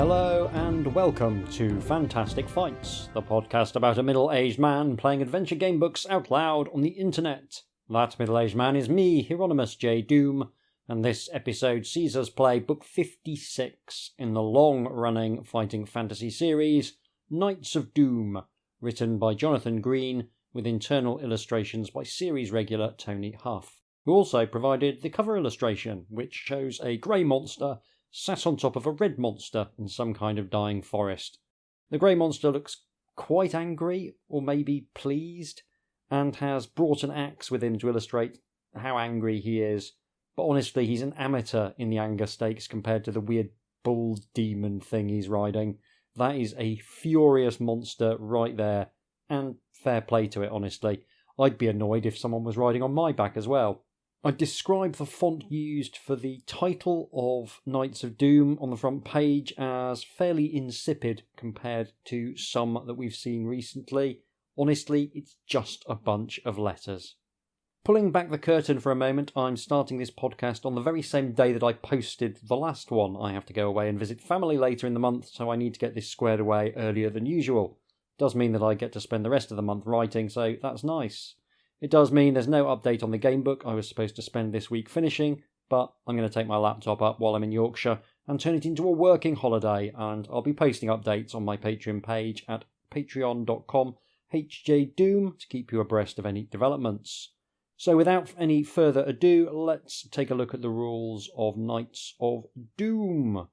Hello and welcome to Fantastic Fights, the podcast about a middle-aged man playing adventure game books out loud on the internet. That middle-aged man is me, Hieronymus J. Doom, and this episode sees us play book 56 in the long-running fighting fantasy series, Knights of Doom, written by Jonathan Green, with internal illustrations by series regular Tony Hough, who also provided the cover illustration, which shows a grey monster sat on top of a red monster in some kind of dying forest. The grey monster looks quite angry, or maybe pleased, and has brought an axe with him to illustrate how angry he is. But honestly, he's an amateur in the anger stakes compared to the weird bull demon thing he's riding. That is a furious monster right there, and fair play to it, honestly. I'd be annoyed if someone was riding on my back as well. I'd describe the font used for the title of Knights of Doom on the front page as fairly insipid compared to some that we've seen recently. Honestly, it's just a bunch of letters. Pulling back the curtain for a moment, I'm starting this podcast on the very same day that I posted the last one. I have to go away and visit family later in the month, so I need to get this squared away earlier than usual. It does mean that I get to spend the rest of the month writing, so that's nice. It does mean there's no update on the gamebook I was supposed to spend this week finishing, but I'm going to take my laptop up while I'm in Yorkshire and turn it into a working holiday, and I'll be posting updates on my Patreon page at patreon.com/hjdoom to keep you abreast of any developments. So without any further ado, let's take a look at the rules of Knights of Doom.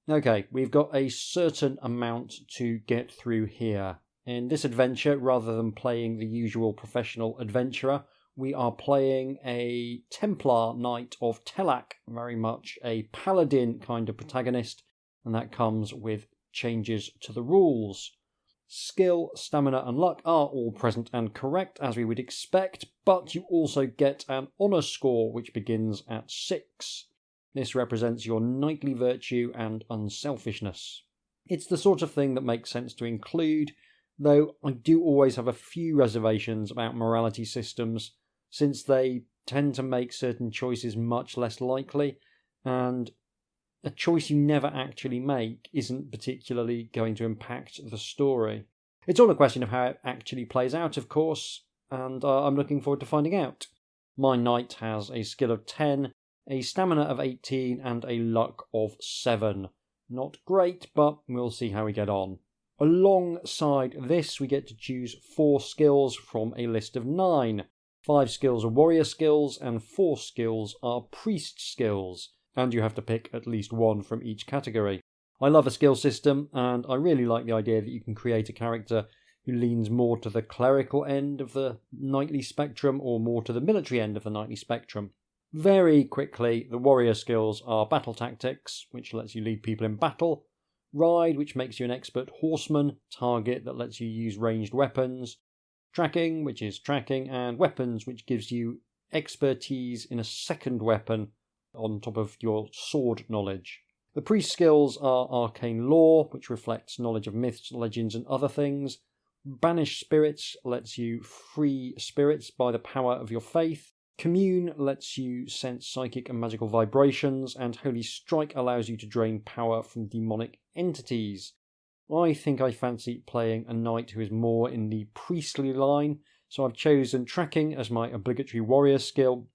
Okay, we've got a certain amount to get through here. In this adventure, rather than playing the usual professional adventurer, we are playing a Templar Knight of Telak, very much a paladin kind of protagonist, and that comes with changes to the rules. Skill, stamina and luck are all present and correct, as we would expect, but you also get an honour score which begins at 6. This represents your knightly virtue and unselfishness. It's the sort of thing that makes sense to include, though I do always have a few reservations about morality systems, since they tend to make certain choices much less likely, and a choice you never actually make isn't particularly going to impact the story. It's all a question of how it actually plays out, of course, and I'm looking forward to finding out. My knight has a skill of 10, a stamina of 18, and a luck of 7. Not great, but we'll see how we get on. Alongside this, we get to choose 4 skills from a list of 9. 5 skills are warrior skills, and 4 skills are priest skills, and you have to pick at least one from each category. I love a skill system, and I really like the idea that you can create a character who leans more to the clerical end of the knightly spectrum or more to the military end of the knightly spectrum. Very quickly, the warrior skills are battle tactics, which lets you lead people in battle, ride, which makes you an expert horseman, target, that lets you use ranged weapons, tracking, which is tracking, and weapons, which gives you expertise in a second weapon on top of your sword knowledge. The priest skills are arcane lore, which reflects knowledge of myths, legends, and other things. Banish spirits lets you free spirits by the power of your faith. Commune lets you sense psychic and magical vibrations, and Holy Strike allows you to drain power from demonic entities. I think I fancy playing a knight who is more in the priestly line, so I've chosen tracking as my obligatory warrior skill,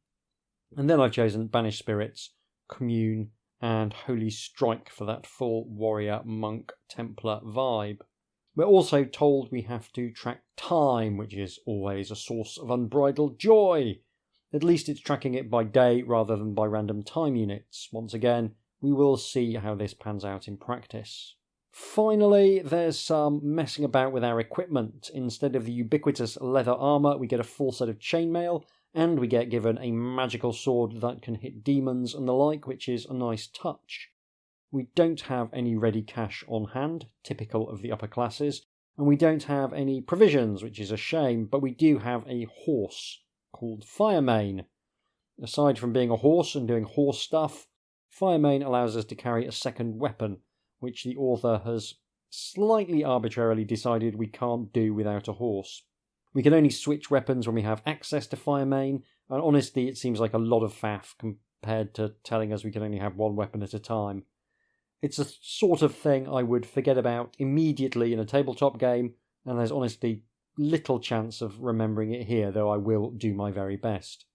and then I've chosen Banish Spirits, Commune, and Holy Strike for that full warrior monk Templar vibe. We're also told we have to track time, which is always a source of unbridled joy. At least it's tracking it by day rather than by random time units. Once again, we will see how this pans out in practice. Finally, there's some messing about with our equipment. Instead of the ubiquitous leather armour, we get a full set of chainmail, and we get given a magical sword that can hit demons and the like, which is a nice touch. We don't have any ready cash on hand, typical of the upper classes, and we don't have any provisions, which is a shame, but we do have a horse called Firemane. Aside from being a horse and doing horse stuff, Firemane allows us to carry a second weapon, which the author has slightly arbitrarily decided we can't do without a horse. We can only switch weapons when we have access to Firemane, and honestly it seems like a lot of faff compared to telling us we can only have one weapon at a time. It's a sort of thing I would forget about immediately in a tabletop game, and there's honestly little chance of remembering it here, though I will do my very best.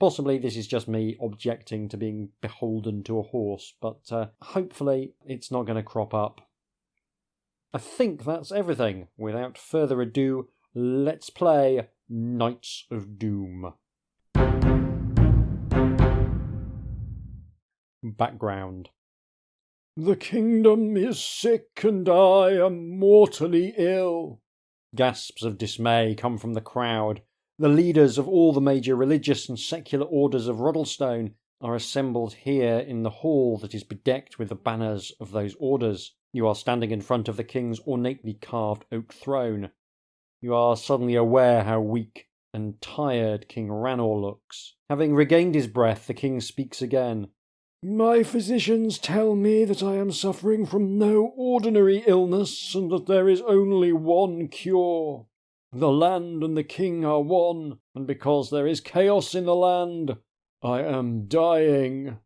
Possibly this is just me objecting to being beholden to a horse, but hopefully it's not going to crop up. I think that's everything. Without further ado, let's play Knights of Doom. Background. The kingdom is sick and I am mortally ill. Gasps of dismay come from the crowd. The leaders of all the major religious and secular orders of Ruddlestone are assembled here in the hall that is bedecked with the banners of those orders. You are standing in front of the king's ornately carved oak throne. You are suddenly aware how weak and tired King Ranor looks. Having regained his breath, the king speaks again. My physicians tell me that I am suffering from no ordinary illness and that there is only one cure. The land and the king are one, and because there is chaos in the land, I am dying.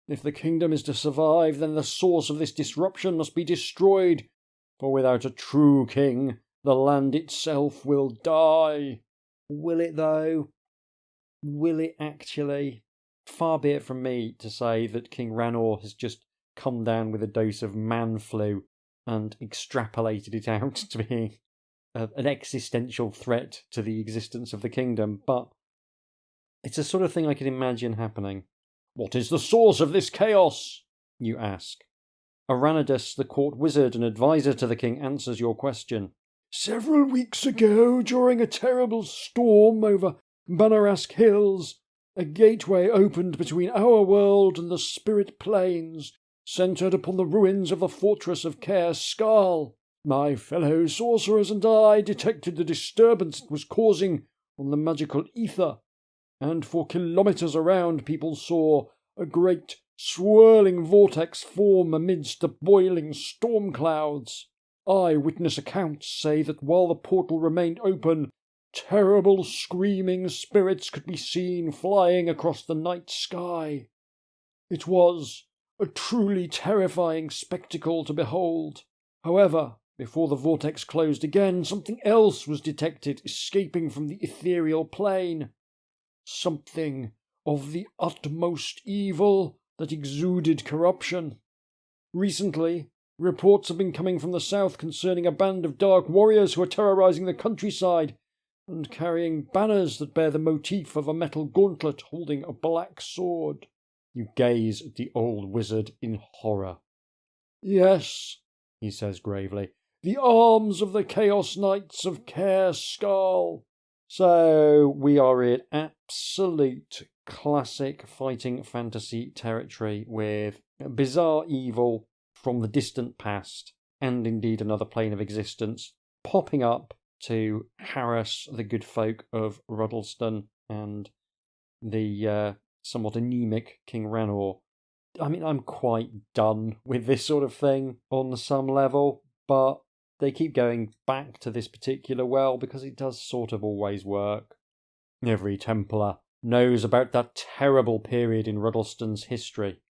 If the kingdom is to survive, then the source of this disruption must be destroyed, for without a true king, the land itself will die. Will it, though? Will it actually? Far be it from me to say that King Ranor has just come down with a dose of man flu and extrapolated it out to being an existential threat to the existence of the kingdom, but it's a sort of thing I can imagine happening. What is the source of this chaos? You ask. Aranidus, the court wizard and advisor to the king, answers your question. Several weeks ago, during a terrible storm over Banarask Hills, a gateway opened between our world and the spirit planes, centred upon the ruins of the fortress of Caer Scarl. My fellow sorcerers and I detected the disturbance it was causing on the magical ether, and for kilometres around people saw a great swirling vortex form amidst the boiling storm clouds. Eyewitness accounts say that while the portal remained open, terrible screaming spirits could be seen flying across the night sky. It was a truly terrifying spectacle to behold. However, before the vortex closed again, something else was detected escaping from the ethereal plane. Something of the utmost evil that exuded corruption. Recently, reports have been coming from the south concerning a band of dark warriors who are terrorizing the countryside and carrying banners that bear the motif of a metal gauntlet holding a black sword. You gaze at the old wizard in horror. Yes, he says gravely, the arms of the Chaos Knights of Caer Scarl. So we are in absolute classic fighting fantasy territory with bizarre evil from the distant past, and indeed another plane of existence, popping up to harass the good folk of Ruddlestone and the somewhat anemic King Ranor. I mean, I'm quite done with this sort of thing on some level, but they keep going back to this particular well because it does sort of always work. Every Templar knows about that terrible period in Ruddlestone's history.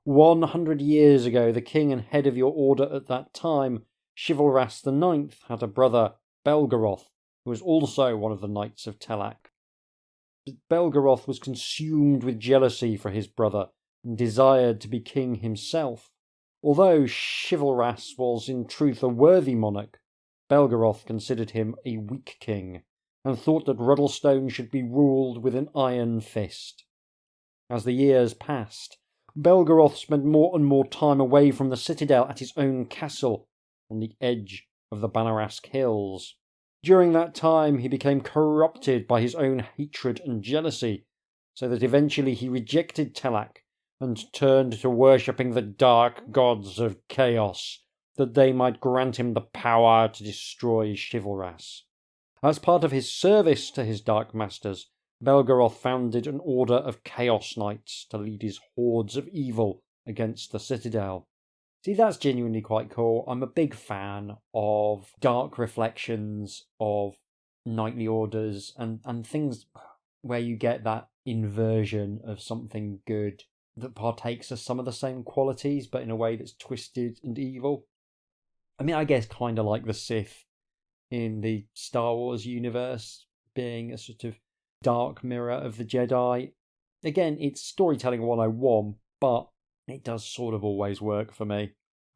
100 years ago, the king and head of your order at that time, Chivalras the Ninth, had a brother, Belgoroth, who was also one of the Knights of Telak. Belgoroth was consumed with jealousy for his brother and desired to be king himself. Although Chivalras was in truth a worthy monarch, Belgoroth considered him a weak king and thought that Ruddlestone should be ruled with an iron fist. As the years passed, Belgoroth spent more and more time away from the citadel at his own castle on the edge of the Banarask Hills. During that time he became corrupted by his own hatred and jealousy, so that eventually he rejected Telak and turned to worshipping the dark gods of chaos, that they might grant him the power to destroy Chivalras. As part of his service to his dark masters, Belgoroth founded an order of Chaos Knights to lead his hordes of evil against the Citadel. See, that's genuinely quite cool. I'm a big fan of dark reflections of knightly orders and things where you get that inversion of something good that partakes of some of the same qualities, but in a way that's twisted and evil. I mean, I guess kind of like the Sith in the Star Wars universe, being a sort of dark mirror of the Jedi. Again, it's storytelling 101, but it does sort of always work for me.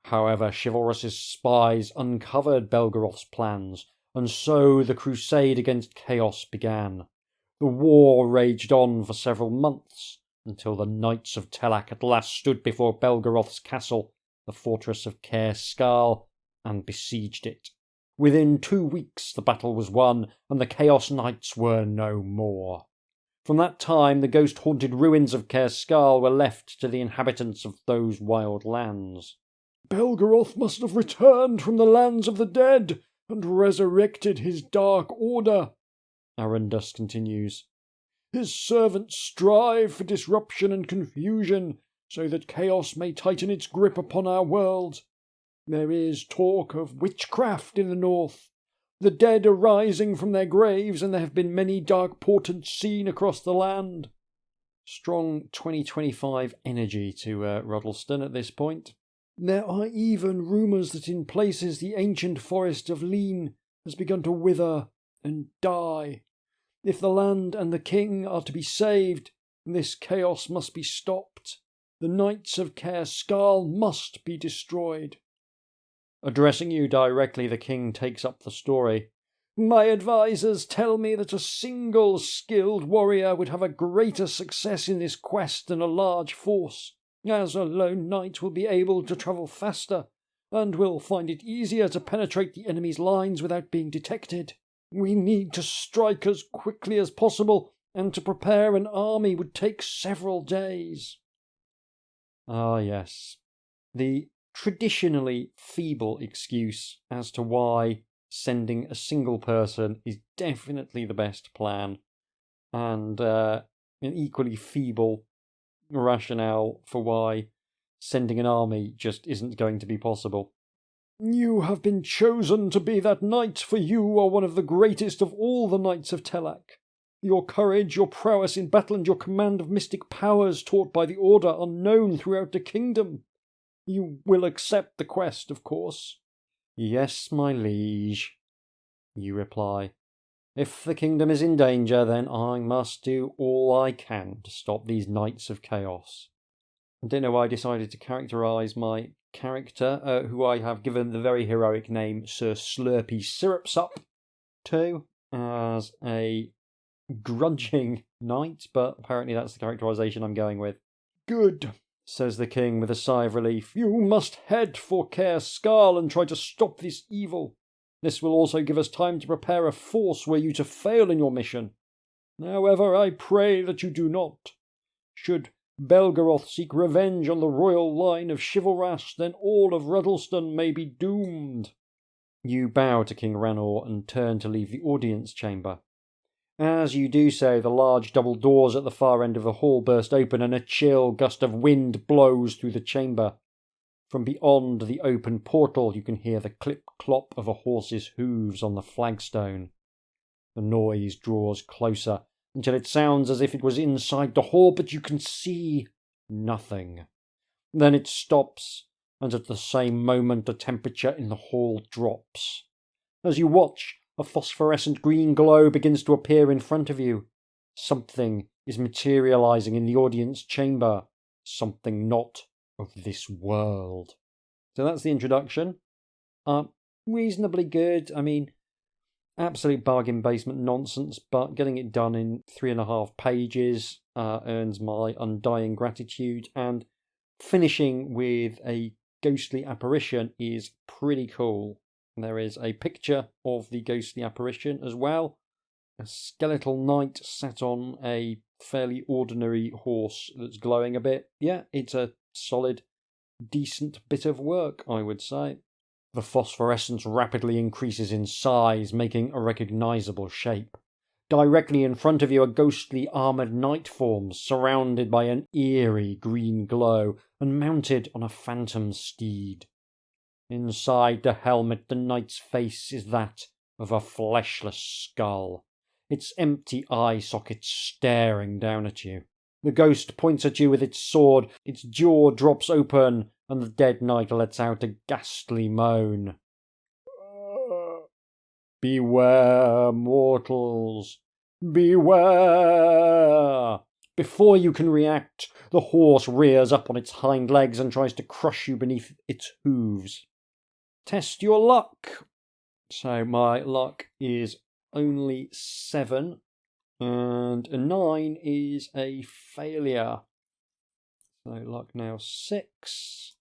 However, Chivalrous's spies uncovered Belgoroth's plans, and so the crusade against Chaos began. The war raged on for several months, until the Knights of Telak at last stood before Belgoroth's castle, the fortress of Caer Scal, and besieged it. Within 2 weeks the battle was won, and the Chaos Knights were no more. From that time the ghost-haunted ruins of Caer Scal were left to the inhabitants of those wild lands. Belgoroth must have returned from the lands of the dead, and resurrected his dark order, Arundus continues. His servants strive for disruption and confusion, so that chaos may tighten its grip upon our world. There is talk of witchcraft in the north, the dead arising from their graves, and there have been many dark portents seen across the land. Strong 2025 energy to Ruddleston at this point. There are even rumours that in places the ancient forest of Lean has begun to wither and die. If the land and the king are to be saved, this chaos must be stopped. The Knights of Caer Scal must be destroyed. Addressing you directly, the king takes up the story. My advisers tell me that a single skilled warrior would have a greater success in this quest than a large force, as a lone knight will be able to travel faster, and will find it easier to penetrate the enemy's lines without being detected. We need to strike as quickly as possible, and to prepare an army would take several days. Ah, yes. The traditionally feeble excuse as to why sending a single person is definitely the best plan, and an equally feeble rationale for why sending an army just isn't going to be possible. You have been chosen to be that knight, for you are one of the greatest of all the Knights of Telak. Your courage, your prowess in battle, and your command of mystic powers taught by the Order are known throughout the kingdom. You will accept the quest, of course. Yes, my liege, you reply. If the kingdom is in danger, then I must do all I can to stop these Knights of Chaos. I don't know why I decided to characterise my character, who I have given the very heroic name Sir Slurpy Sirupsup to, as a grudging knight, but apparently that's the characterisation I'm going with. Good, says the king with a sigh of relief. You must head for Caer Scal and try to stop this evil. This will also give us time to prepare a force were you to fail in your mission. However, I pray that you do not. Should Belgoroth seek revenge on the royal line of Chivalras, then all of Ruddleston may be doomed. You bow to King Ranor and turn to leave the audience chamber. As you do so, the large double doors at the far end of the hall burst open, and a chill gust of wind blows through the chamber. From beyond the open portal you can hear the clip-clop of a horse's hooves on the flagstone. The noise draws closer, until it sounds as if it was inside the hall, but you can see nothing. Then it stops, and at the same moment the temperature in the hall drops. As you watch, a phosphorescent green glow begins to appear in front of you. Something is materializing in the audience chamber. Something not of this world. So that's the introduction. Reasonably good. I mean, absolute bargain basement nonsense, but getting it done in 3.5 pages earns my undying gratitude, and finishing with a ghostly apparition is pretty cool. There is a picture of the ghostly apparition as well. A skeletal knight sat on a fairly ordinary horse that's glowing a bit. Yeah, it's a solid, decent bit of work, I would say. The phosphorescence rapidly increases in size, making a recognisable shape. Directly in front of you, a ghostly armoured knight forms, surrounded by an eerie green glow, and mounted on a phantom steed. Inside the helmet, the knight's face is that of a fleshless skull. its empty eye sockets staring down at you. The ghost points at you with its sword, its jaw drops open, and the dead knight lets out a ghastly moan. Beware, mortals, beware! Before you can react, the horse rears up on its hind legs and tries to crush you beneath its hooves. Test your luck. So my luck is only 7, and a 9 is a failure. So luck now 6.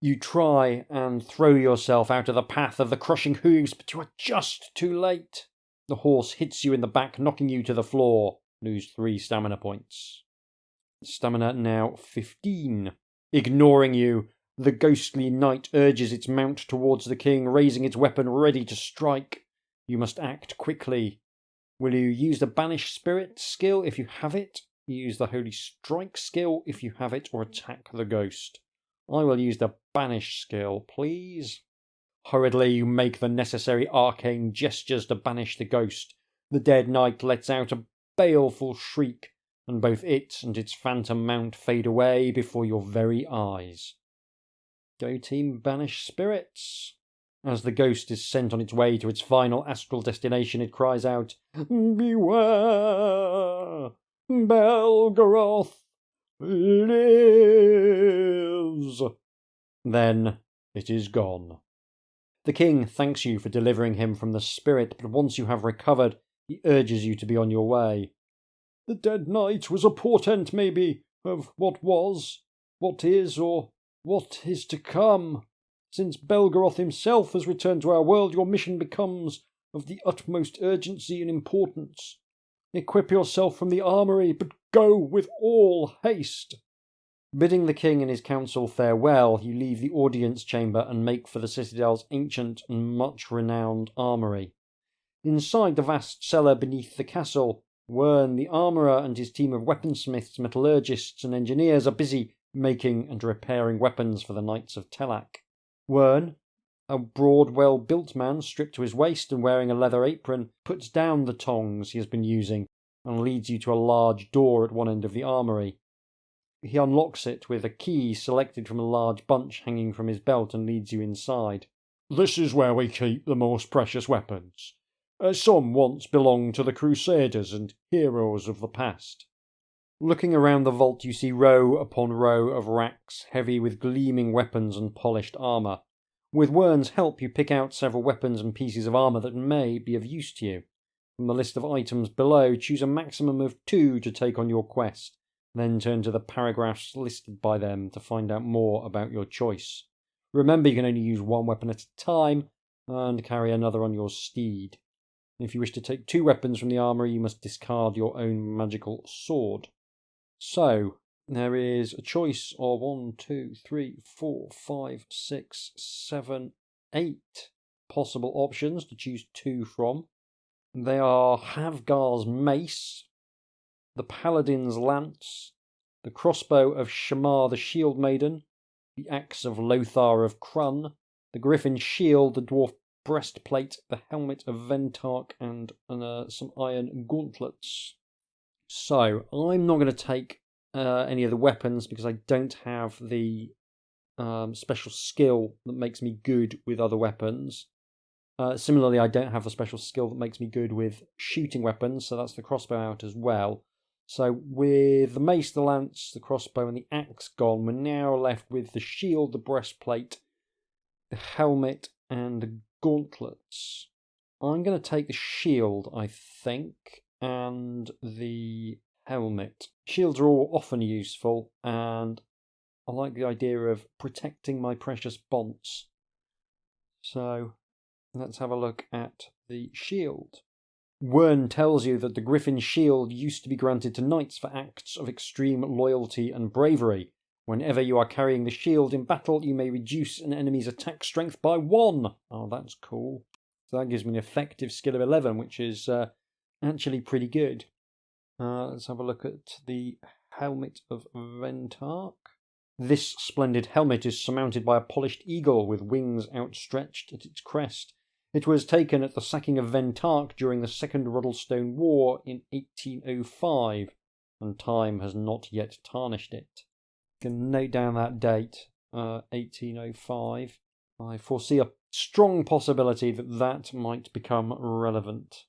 You try and throw yourself out of the path of the crushing hooves, but you are just too late. The horse hits you in the back, knocking you to the floor. Lose 3 stamina points. Stamina now 15. Ignoring you, the ghostly knight urges its mount towards the king, raising its weapon ready to strike. You must act quickly. Will you use the Banish Spirit skill if you have it? Use the Holy Strike skill if you have it, or attack the ghost. I will use the Banish skill, please. Hurriedly you make the necessary arcane gestures to banish the ghost. The dead knight lets out a baleful shriek, and both it and its phantom mount fade away before your very eyes. Go team Banish Spirits. As the ghost is sent on its way to its final astral destination, it cries out, "Beware! Belgoroth lives!" Then it is gone. The king thanks you for delivering him from the spirit, but once you have recovered, he urges you to be on your way. The dead knight was a portent, maybe, of what was, what is, or what is to come. Since Belgoroth himself has returned to our world, your mission becomes of the utmost urgency and importance. Equip yourself from the armoury, but go with all haste. Bidding the king and his council farewell, you leave the audience chamber and make for the citadel's ancient and much renowned armoury. Inside the vast cellar beneath the castle, Wern, the armourer, and his team of weaponsmiths, metallurgists, and engineers are busy making and repairing weapons for the Knights of Telak. Wern, a broad, well-built man, stripped to his waist and wearing a leather apron, puts down the tongs he has been using and leads you to a large door at one end of the armoury. He unlocks it with a key selected from a large bunch hanging from his belt and leads you inside. "This is where we keep the most precious weapons. Some once belonged to the Crusaders and heroes of the past." Looking around the vault, you see row upon row of racks heavy with gleaming weapons and polished armour. With Wern's help, you pick out several weapons and pieces of armour that may be of use to you. From the list of items below, choose a maximum of 2 to take on your quest. Then turn to the paragraphs listed by them to find out more about your choice. Remember, you can only use 1 weapon at a time and carry another on your steed. If you wish to take 2 weapons from the armoury, you must discard your own magical sword. So, there is a choice of 1, 2, 3, 4, 5, 6, 7, 8 possible options to choose 2 from. They are Havgar's mace, the Paladin's lance, the crossbow of Shamar the Shield Maiden, the axe of Lothar of Krun, the Griffin's shield, the dwarf breastplate, the helmet of Ventark, and some iron gauntlets. So, I'm not going to take any of the weapons because I don't have the special skill that makes me good with other weapons. Similarly, I don't have the special skill that makes me good with shooting weapons, so that's the crossbow out as well. So with the mace, the lance, the crossbow, and the axe gone, we're now left with the shield, the breastplate, the helmet, and the gauntlets. I'm going to take the shield, I think, and the helmet. Shields are all often useful, and I like the idea of protecting my precious bonds. So let's have a look at the shield. Wern tells you that the Griffin's shield used to be granted to knights for acts of extreme loyalty and bravery. Whenever you are carrying the shield in battle, you may reduce an enemy's attack strength by 1. Oh, that's cool. So that gives me an effective skill of 11, which is actually pretty good. Let's have a look at the helmet of Ventark. This splendid helmet is surmounted by a polished eagle with wings outstretched at its crest. It was taken at the sacking of Ventark during the Second Ruddlestone War in 1805, and time has not yet tarnished it. You can note down that date, 1805. I foresee a strong possibility that that might become relevant.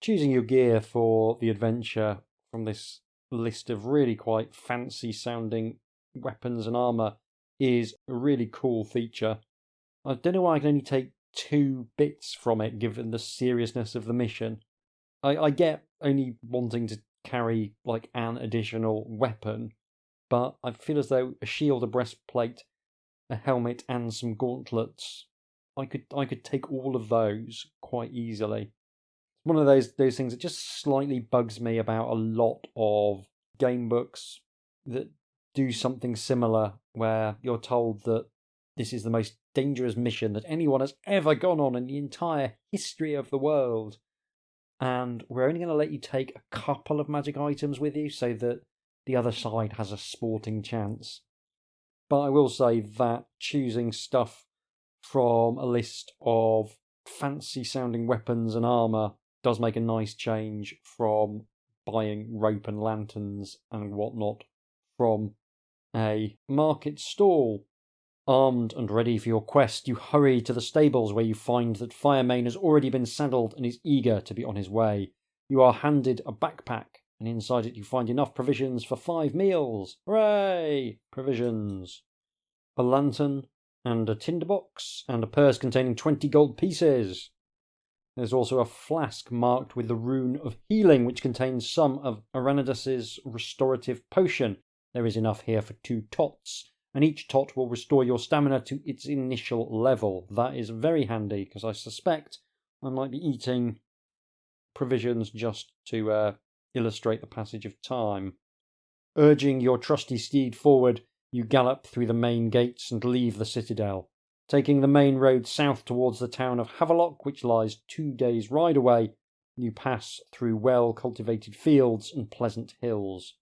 Choosing your gear for the adventure from this list of really quite fancy-sounding weapons and armour is a really cool feature. I don't know why I can only take 2 bits from it, given the seriousness of the mission. I get only wanting to carry like an additional weapon, but I feel as though a shield, a breastplate, a helmet, and some gauntlets, I could take all of those quite easily. One of those things that just slightly bugs me about a lot of game books that do something similar, where you're told that this is the most dangerous mission that anyone has ever gone on in the entire history of the world, and we're only going to let you take a couple of magic items with you so that the other side has a sporting chance. But I will say that choosing stuff from a list of fancy-sounding weapons and armour does make a nice change from buying rope and lanterns and whatnot from a market stall. Armed and ready for your quest, you hurry to the stables where you find that Firemane has already been saddled and is eager to be on his way. You are handed a backpack, and inside it you find enough provisions for 5 meals. Hooray! Provisions. A lantern, and a tinderbox, and a purse containing 20 gold pieces. There's also a flask marked with the rune of healing, which contains some of Aranidus's restorative potion. There is enough here for 2 tots, and each tot will restore your stamina to its initial level. That is very handy, because I suspect I might be eating provisions just to illustrate the passage of time. Urging your trusty steed forward, you gallop through the main gates and leave the citadel. Taking the main road south towards the town of Havelock, which lies 2 days' ride away, you pass through well-cultivated fields and pleasant hills.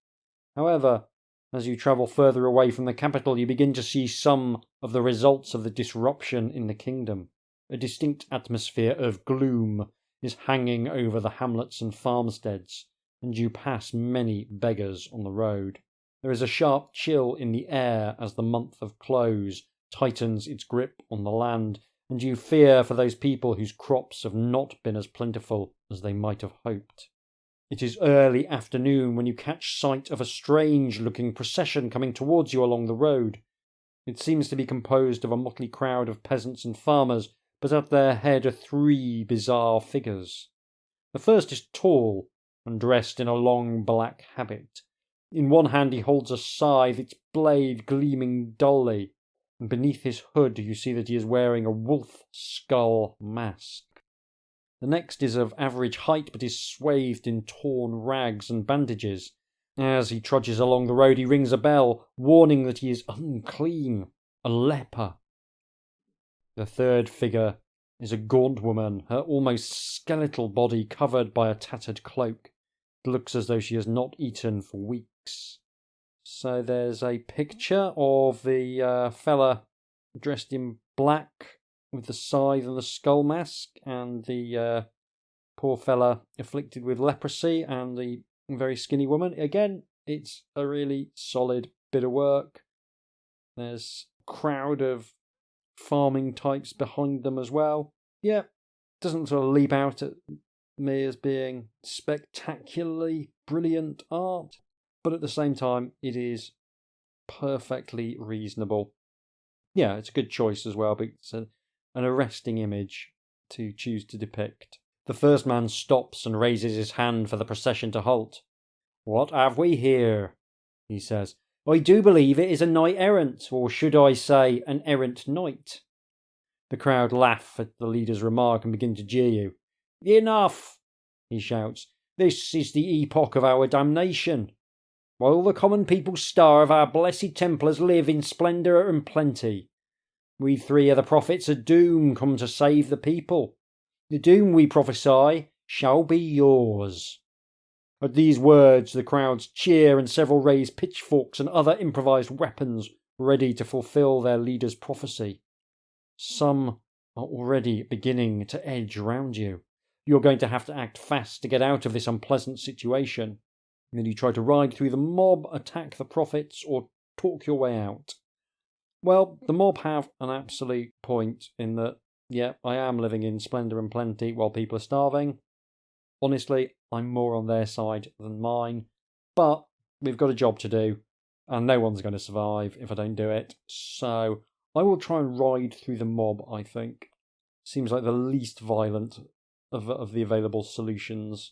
However, as you travel further away from the capital, you begin to see some of the results of the disruption in the kingdom. A distinct atmosphere of gloom is hanging over the hamlets and farmsteads, and you pass many beggars on the road. There is a sharp chill in the air as the month of close tightens its grip on the land, and you fear for those people whose crops have not been as plentiful as they might have hoped. It is early afternoon when you catch sight of a strange-looking procession coming towards you along the road. It seems to be composed of a motley crowd of peasants and farmers, but at their head are 3 bizarre figures. The first is tall and dressed in a long black habit. In one hand he holds a scythe, its blade gleaming dully, and beneath his hood you see that he is wearing a wolf skull mask. The next is of average height, but is swathed in torn rags and bandages. As he trudges along the road, he rings a bell, warning that he is unclean, a leper. The third figure is a gaunt woman, her almost skeletal body covered by a tattered cloak. It looks as though she has not eaten for weeks. So there's a picture of the fella dressed in black with the scythe and the skull mask, and the poor fella afflicted with leprosy, and the very skinny woman. Again, it's a really solid bit of work. There's a crowd of farming types behind them as well. Yeah, doesn't sort of leap out at me as being spectacularly brilliant art, but at the same time, it is perfectly reasonable. Yeah, it's a good choice as well, but it's an arresting image to choose to depict. The first man stops and raises his hand for the procession to halt. "What have we here?" he says. "I do believe it is a knight-errant, or should I say an errant knight." The crowd laugh at the leader's remark and begin to jeer you. "Enough!" he shouts. "This is the epoch of our damnation. While the common people starve, our blessed Templars live in splendour and plenty. We 3 are the prophets of doom come to save the people. The doom we prophesy shall be yours." At these words the crowds cheer, and several raise pitchforks and other improvised weapons ready to fulfil their leader's prophecy. Some are already beginning to edge round you. You're going to have to act fast to get out of this unpleasant situation. And then you try to ride through the mob, attack the prophets, or talk your way out. Well, the mob have an absolute point in that, yeah, I am living in splendour and plenty while people are starving. Honestly, I'm more on their side than mine. But we've got a job to do, and no one's going to survive if I don't do it. So I will try and ride through the mob, I think. Seems like the least violent of the available solutions.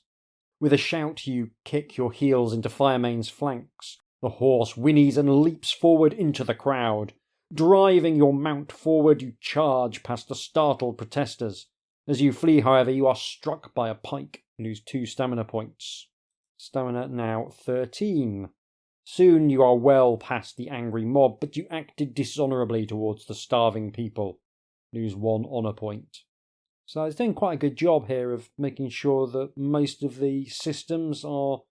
With a shout, you kick your heels into Firemane's flanks. The horse whinnies and leaps forward into the crowd. Driving your mount forward, you charge past the startled protesters. As you flee, however, you are struck by a pike and lose 2 stamina points. Stamina now 13. Soon you are well past the angry mob, but you acted dishonourably towards the starving people. Lose 1 honour point. So it's doing quite a good job here of making sure that most of the systems are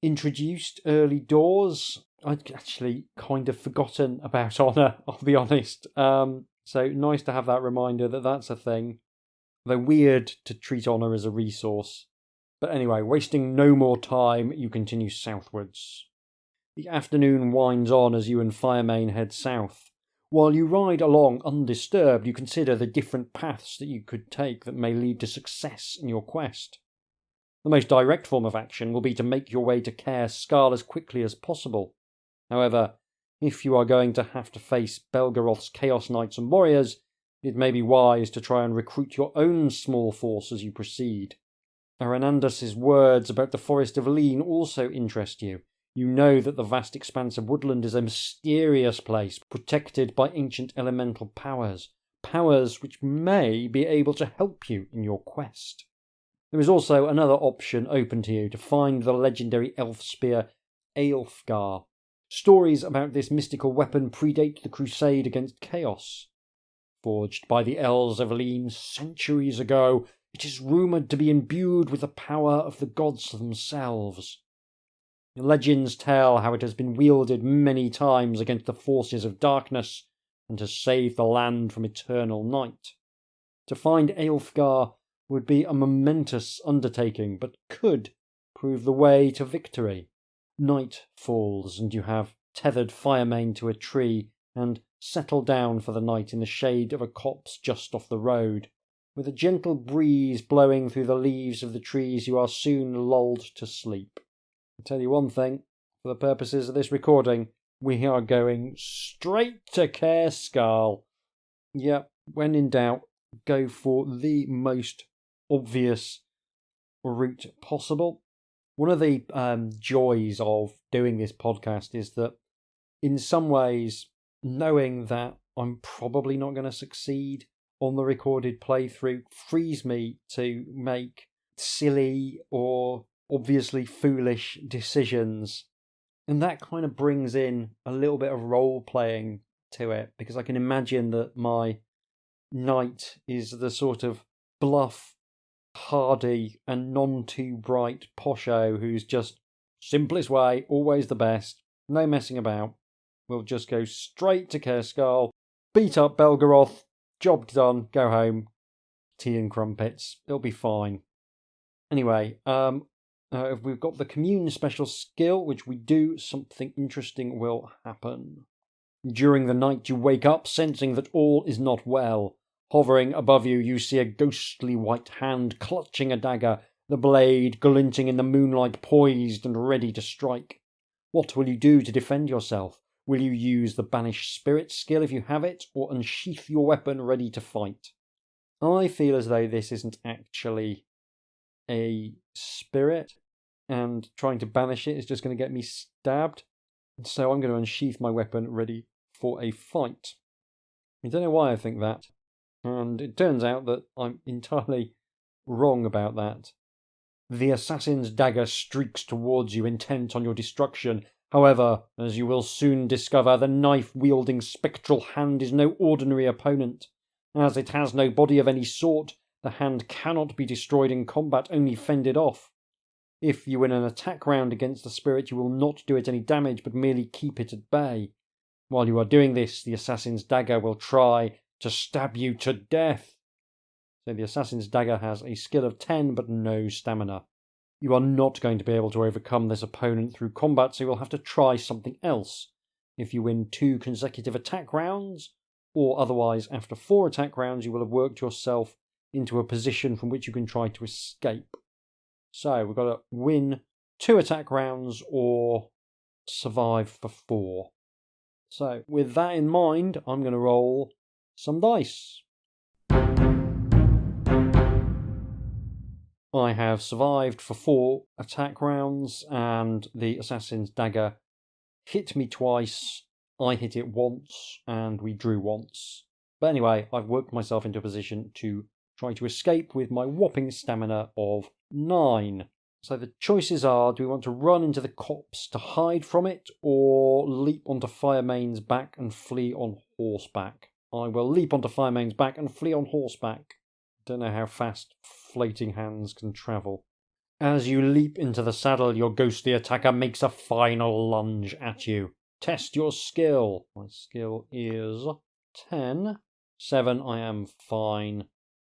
introduced early doors. I'd actually kind of forgotten about honour, I'll be honest. So nice to have that reminder that that's a thing. Though weird to treat honour as a resource. But anyway, wasting no more time, you continue southwards. The afternoon winds on as you and Firemane head south. While you ride along undisturbed, you consider the different paths that you could take that may lead to success in your quest. The most direct form of action will be to make your way to Caer Scal as quickly as possible. However, if you are going to have to face Belgoroth's Chaos Knights and Warriors, it may be wise to try and recruit your own small force as you proceed. Aranandus' words about the Forest of Leen also interest you. You know that the vast expanse of woodland is a mysterious place, protected by ancient elemental powers which may be able to help you in your quest. There is also another option open to you, to find the legendary elf spear Aelfgar. Stories about this mystical weapon predate the crusade against chaos. Forged by the elves of Leen centuries ago, it is rumoured to be imbued with the power of the gods themselves. Legends tell how it has been wielded many times against the forces of darkness and has saved the land from eternal night. To find Aelfgar would be a momentous undertaking, but could prove the way to victory. Night falls, and you have tethered Firemane to a tree and settle down for the night in the shade of a copse just off the road. With a gentle breeze blowing through the leaves of the trees, you are soon lulled to sleep. I'll tell you one thing, for the purposes of this recording, we are going straight to Caer Scal. Yep, when in doubt, go for the most obvious route possible. One of the joys of doing this podcast is that, in some ways, knowing that I'm probably not going to succeed on the recorded playthrough frees me to make silly or obviously foolish decisions. And that kind of brings in a little bit of role-playing to it, because I can imagine that my knight is the sort of bluff, hardy, and none-too-bright posho who's just simplest way, always the best, no messing about. We'll just go straight to Caer Scal, beat up Belgoroth, job done, go home, tea and crumpets, it'll be fine. Anyway, if we've got the commune special skill, which we do, something interesting will happen. During the night you wake up, sensing that all is not well. Hovering above you, you see a ghostly white hand clutching a dagger, the blade glinting in the moonlight, poised and ready to strike. What will you do to defend yourself? Will you use the Banish Spirit skill if you have it, or unsheath your weapon ready to fight? I feel as though this isn't actually a spirit, and trying to banish it is just going to get me stabbed. So I'm going to unsheath my weapon ready for a fight. I don't know why I think that, and it turns out that I'm entirely wrong about that. The assassin's dagger streaks towards you, intent on your destruction. However, as you will soon discover, the knife-wielding spectral hand is no ordinary opponent. As it has no body of any sort, the hand cannot be destroyed in combat, only fended off. If you win an attack round against the spirit, you will not do it any damage, but merely keep it at bay. While you are doing this, the assassin's dagger will try to stab you to death. So the assassin's dagger has a skill of 10 but no stamina. You are not going to be able to overcome this opponent through combat, so you'll have to try something else. If you win 2 consecutive attack rounds, or otherwise after 4 attack rounds, you will have worked yourself into a position from which you can try to escape. So we've got to win 2 attack rounds or survive for 4. So with that in mind, I'm going to roll some dice. I have survived for 4 attack rounds, and the assassin's dagger hit me twice, I hit it once, and we drew once. But anyway, I've worked myself into a position to try to escape with my whopping stamina of 9. So the choices are, do we want to run into the copse to hide from it, or leap onto Firemane's back and flee on horseback? I will leap onto Firemane's back and flee on horseback. Don't know how fast floating hands can travel. As you leap into the saddle, your ghostly attacker makes a final lunge at you. Test your skill. My skill is 10. 7, I am fine.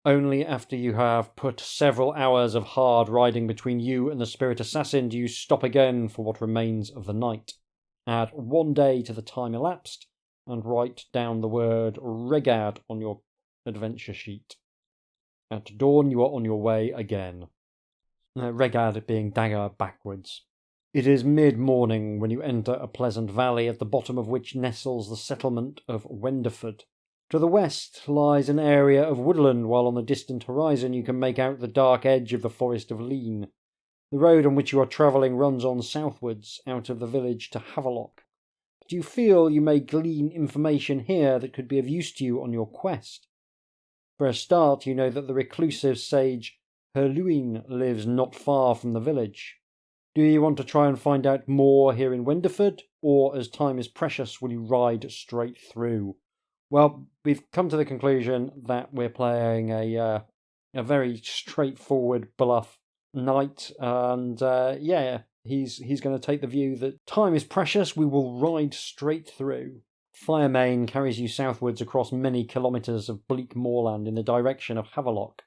Only after you have put several hours of hard riding between you and the spirit assassin do you stop again for what remains of the night. Add 1 day to the time elapsed, and write down the word Regad on your adventure sheet. At dawn you are on your way again. Regad being dagger backwards. It is mid-morning when you enter a pleasant valley at the bottom of which nestles the settlement of Wenderford. To the west lies an area of woodland, while on the distant horizon you can make out the dark edge of the Forest of Lean. The road on which you are travelling runs on southwards, out of the village to Havelock. But you feel you may glean information here that could be of use to you on your quest. For a start, you know that the reclusive sage Herluin lives not far from the village. Do you want to try and find out more here in Wenderford, or as time is precious, will you ride straight through? Well, we've come to the conclusion that we're playing a very straightforward bluff knight, and he's going to take the view that time is precious, we will ride straight through. Firemane carries you southwards across many kilometres of bleak moorland in the direction of Havelock.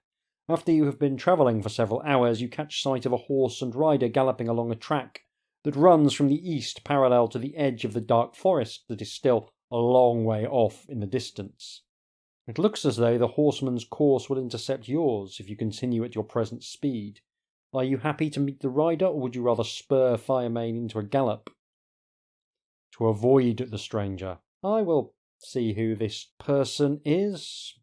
After you have been travelling for several hours, you catch sight of a horse and rider galloping along a track that runs from the east parallel to the edge of the dark forest that is still a long way off in the distance. It looks as though the horseman's course will intercept yours if you continue at your present speed. Are you happy to meet the rider, or would you rather spur Firemane into a gallop? To avoid the stranger, I will see who this person is.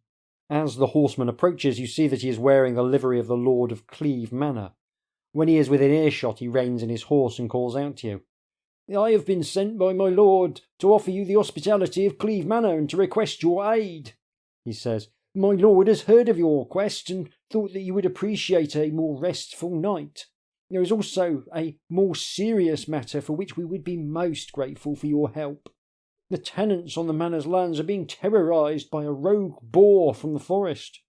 As the horseman approaches, you see that he is wearing the livery of the Lord of Cleve Manor. When he is within earshot, he reins in his horse and calls out to you. I have been sent by my lord to offer you the hospitality of Cleve Manor and to request your aid, he says. My lord has heard of your quest and thought that you would appreciate a more restful night. There is also a more serious matter for which we would be most grateful for your help. The tenants on the manor's lands are being terrorised by a rogue boar from the forest.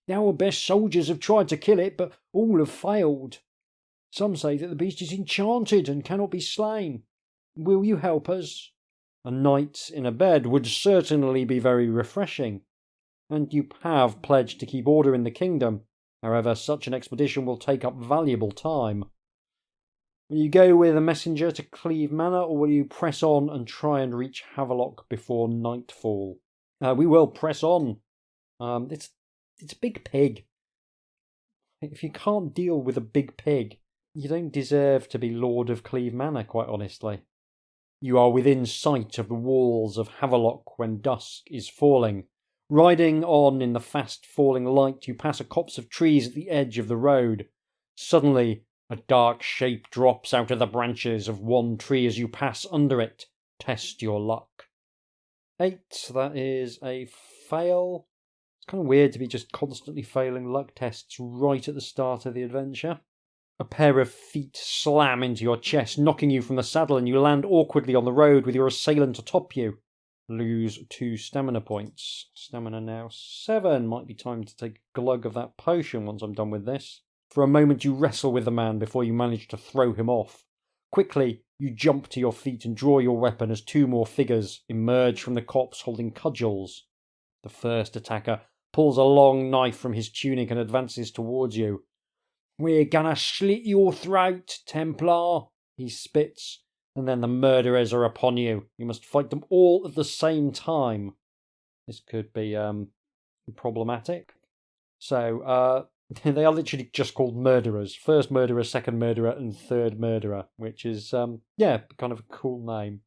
Our best soldiers have tried to kill it, but all have failed. Some say that the beast is enchanted and cannot be slain. Will you help us? A night in a bed would certainly be very refreshing, and you have pledged to keep order in the kingdom. However, such an expedition will take up valuable time. Will you go with a messenger to Cleve Manor, or will you press on and try and reach Havelock before nightfall? We will press on. It's a big pig. If you can't deal with a big pig, you don't deserve to be Lord of Cleve Manor, quite honestly. You are within sight of the walls of Havelock when dusk is falling. Riding on in the fast-falling light, you pass a copse of trees at the edge of the road. Suddenly, a dark shape drops out of the branches of one tree as you pass under it. Test your luck. 8, that is a fail. It's kind of weird to be just constantly failing luck tests right at the start of the adventure. A pair of feet slam into your chest, knocking you from the saddle, and you land awkwardly on the road with your assailant atop you. Lose 2 stamina points. Stamina now 7. Might be time to take a glug of that potion once I'm done with this. For a moment you wrestle with the man before you manage to throw him off. Quickly, you jump to your feet and draw your weapon as 2 more figures emerge from the copse holding cudgels. The first attacker pulls a long knife from his tunic and advances towards you. "We're gonna slit your throat, Templar," he spits, and then the murderers are upon you. You must fight them all at the same time. This could be problematic. So they are literally just called murderers. First murderer, second murderer, and third murderer, which is kind of a cool name.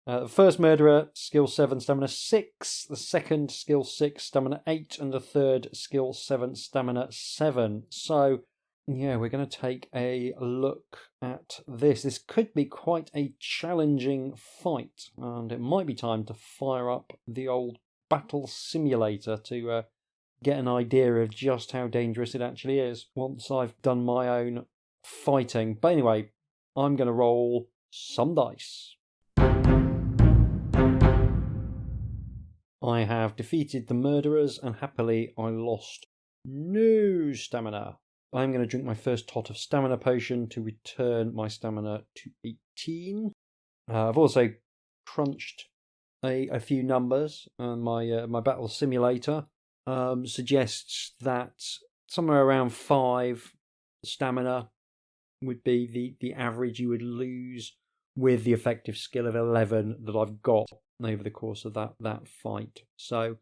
The first murderer, skill 7, stamina 6. The second, skill 6, stamina 8. And the third, skill 7, stamina 7. So, yeah, we're going to take a look at this. This could be quite a challenging fight. And it might be time to fire up the old battle simulator to get an idea of just how dangerous it actually is once I've done my own fighting. But anyway, I'm going to roll some dice. I have defeated the murderers, and happily I lost no stamina. I'm going to drink my first tot of stamina potion to return my stamina to 18. I've also crunched a few numbers, and my battle simulator suggests that somewhere around 5 stamina would be the average you would lose with the effective skill of 11 that I've got over the course of that fight. So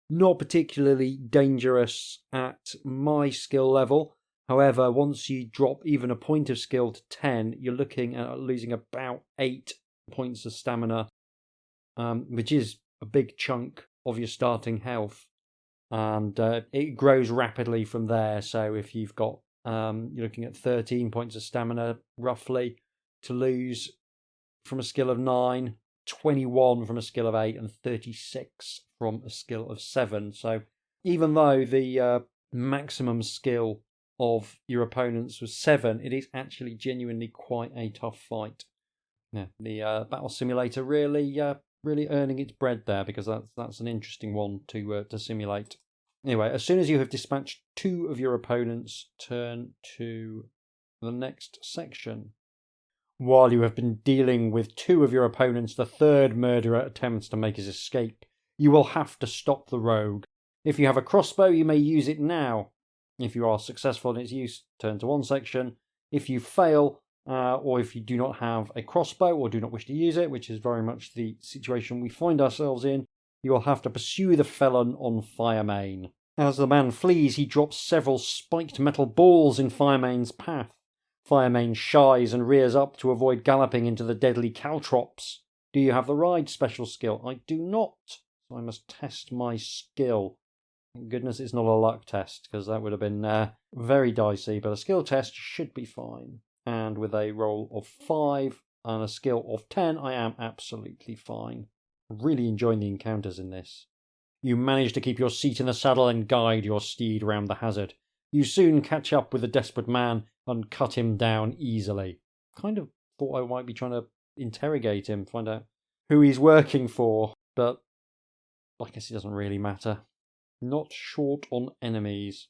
not particularly dangerous at my skill level. However, once you drop even a point of skill to 10, you're looking at losing about 8 points of stamina, which is a big chunk of your starting health. And it grows rapidly from there. So if you've got, you're looking at 13 points of stamina roughly to lose from a skill of 9, 21 from a skill of 8, and 36 from a skill of 7. So even though the maximum skill of your opponents was 7, it is actually genuinely quite a tough fight. Yeah, the battle simulator really earning its bread there, because that's an interesting one to simulate. Anyway, as soon as you have dispatched 2 of your opponents, turn to the next section. While you have been dealing with 2 of your opponents, the third murderer attempts to make his escape. You will have to stop the rogue. If you have a crossbow, you may use it now. If you are successful in its use, turn to one section. If you fail, or if you do not have a crossbow or do not wish to use it, which is very much the situation we find ourselves in, you will have to pursue the felon on Firemane. As the man flees, he drops several spiked metal balls in Firemane's path. Firemane shies and rears up to avoid galloping into the deadly caltrops. Do you have the ride special skill? I do not, so I must test my skill. Thank goodness it's not a luck test, because that would have been very dicey, but a skill test should be fine. And with a roll of 5 and a skill of 10, I am absolutely fine. Really enjoying the encounters in this. You manage to keep your seat in the saddle and guide your steed round the hazard. You soon catch up with the desperate man and cut him down easily. Kind of thought I might be trying to interrogate him, find out who he's working for, but I guess it doesn't really matter. Not short on enemies.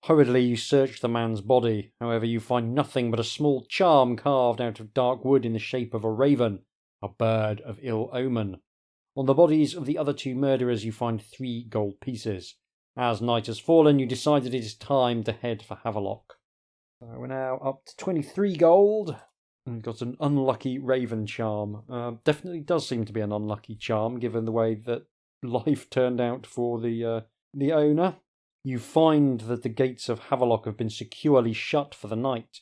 Hurriedly you search the man's body. However, you find nothing but a small charm carved out of dark wood in the shape of a raven, a bird of ill omen. On the bodies of the other 2 murderers you find 3 gold pieces. As night has fallen, you decide that it is time to head for Havelock. So we're now up to 23 gold. We've got an unlucky raven charm. Definitely does seem to be an unlucky charm, given the way that life turned out for the owner. You find that the gates of Havelock have been securely shut for the night.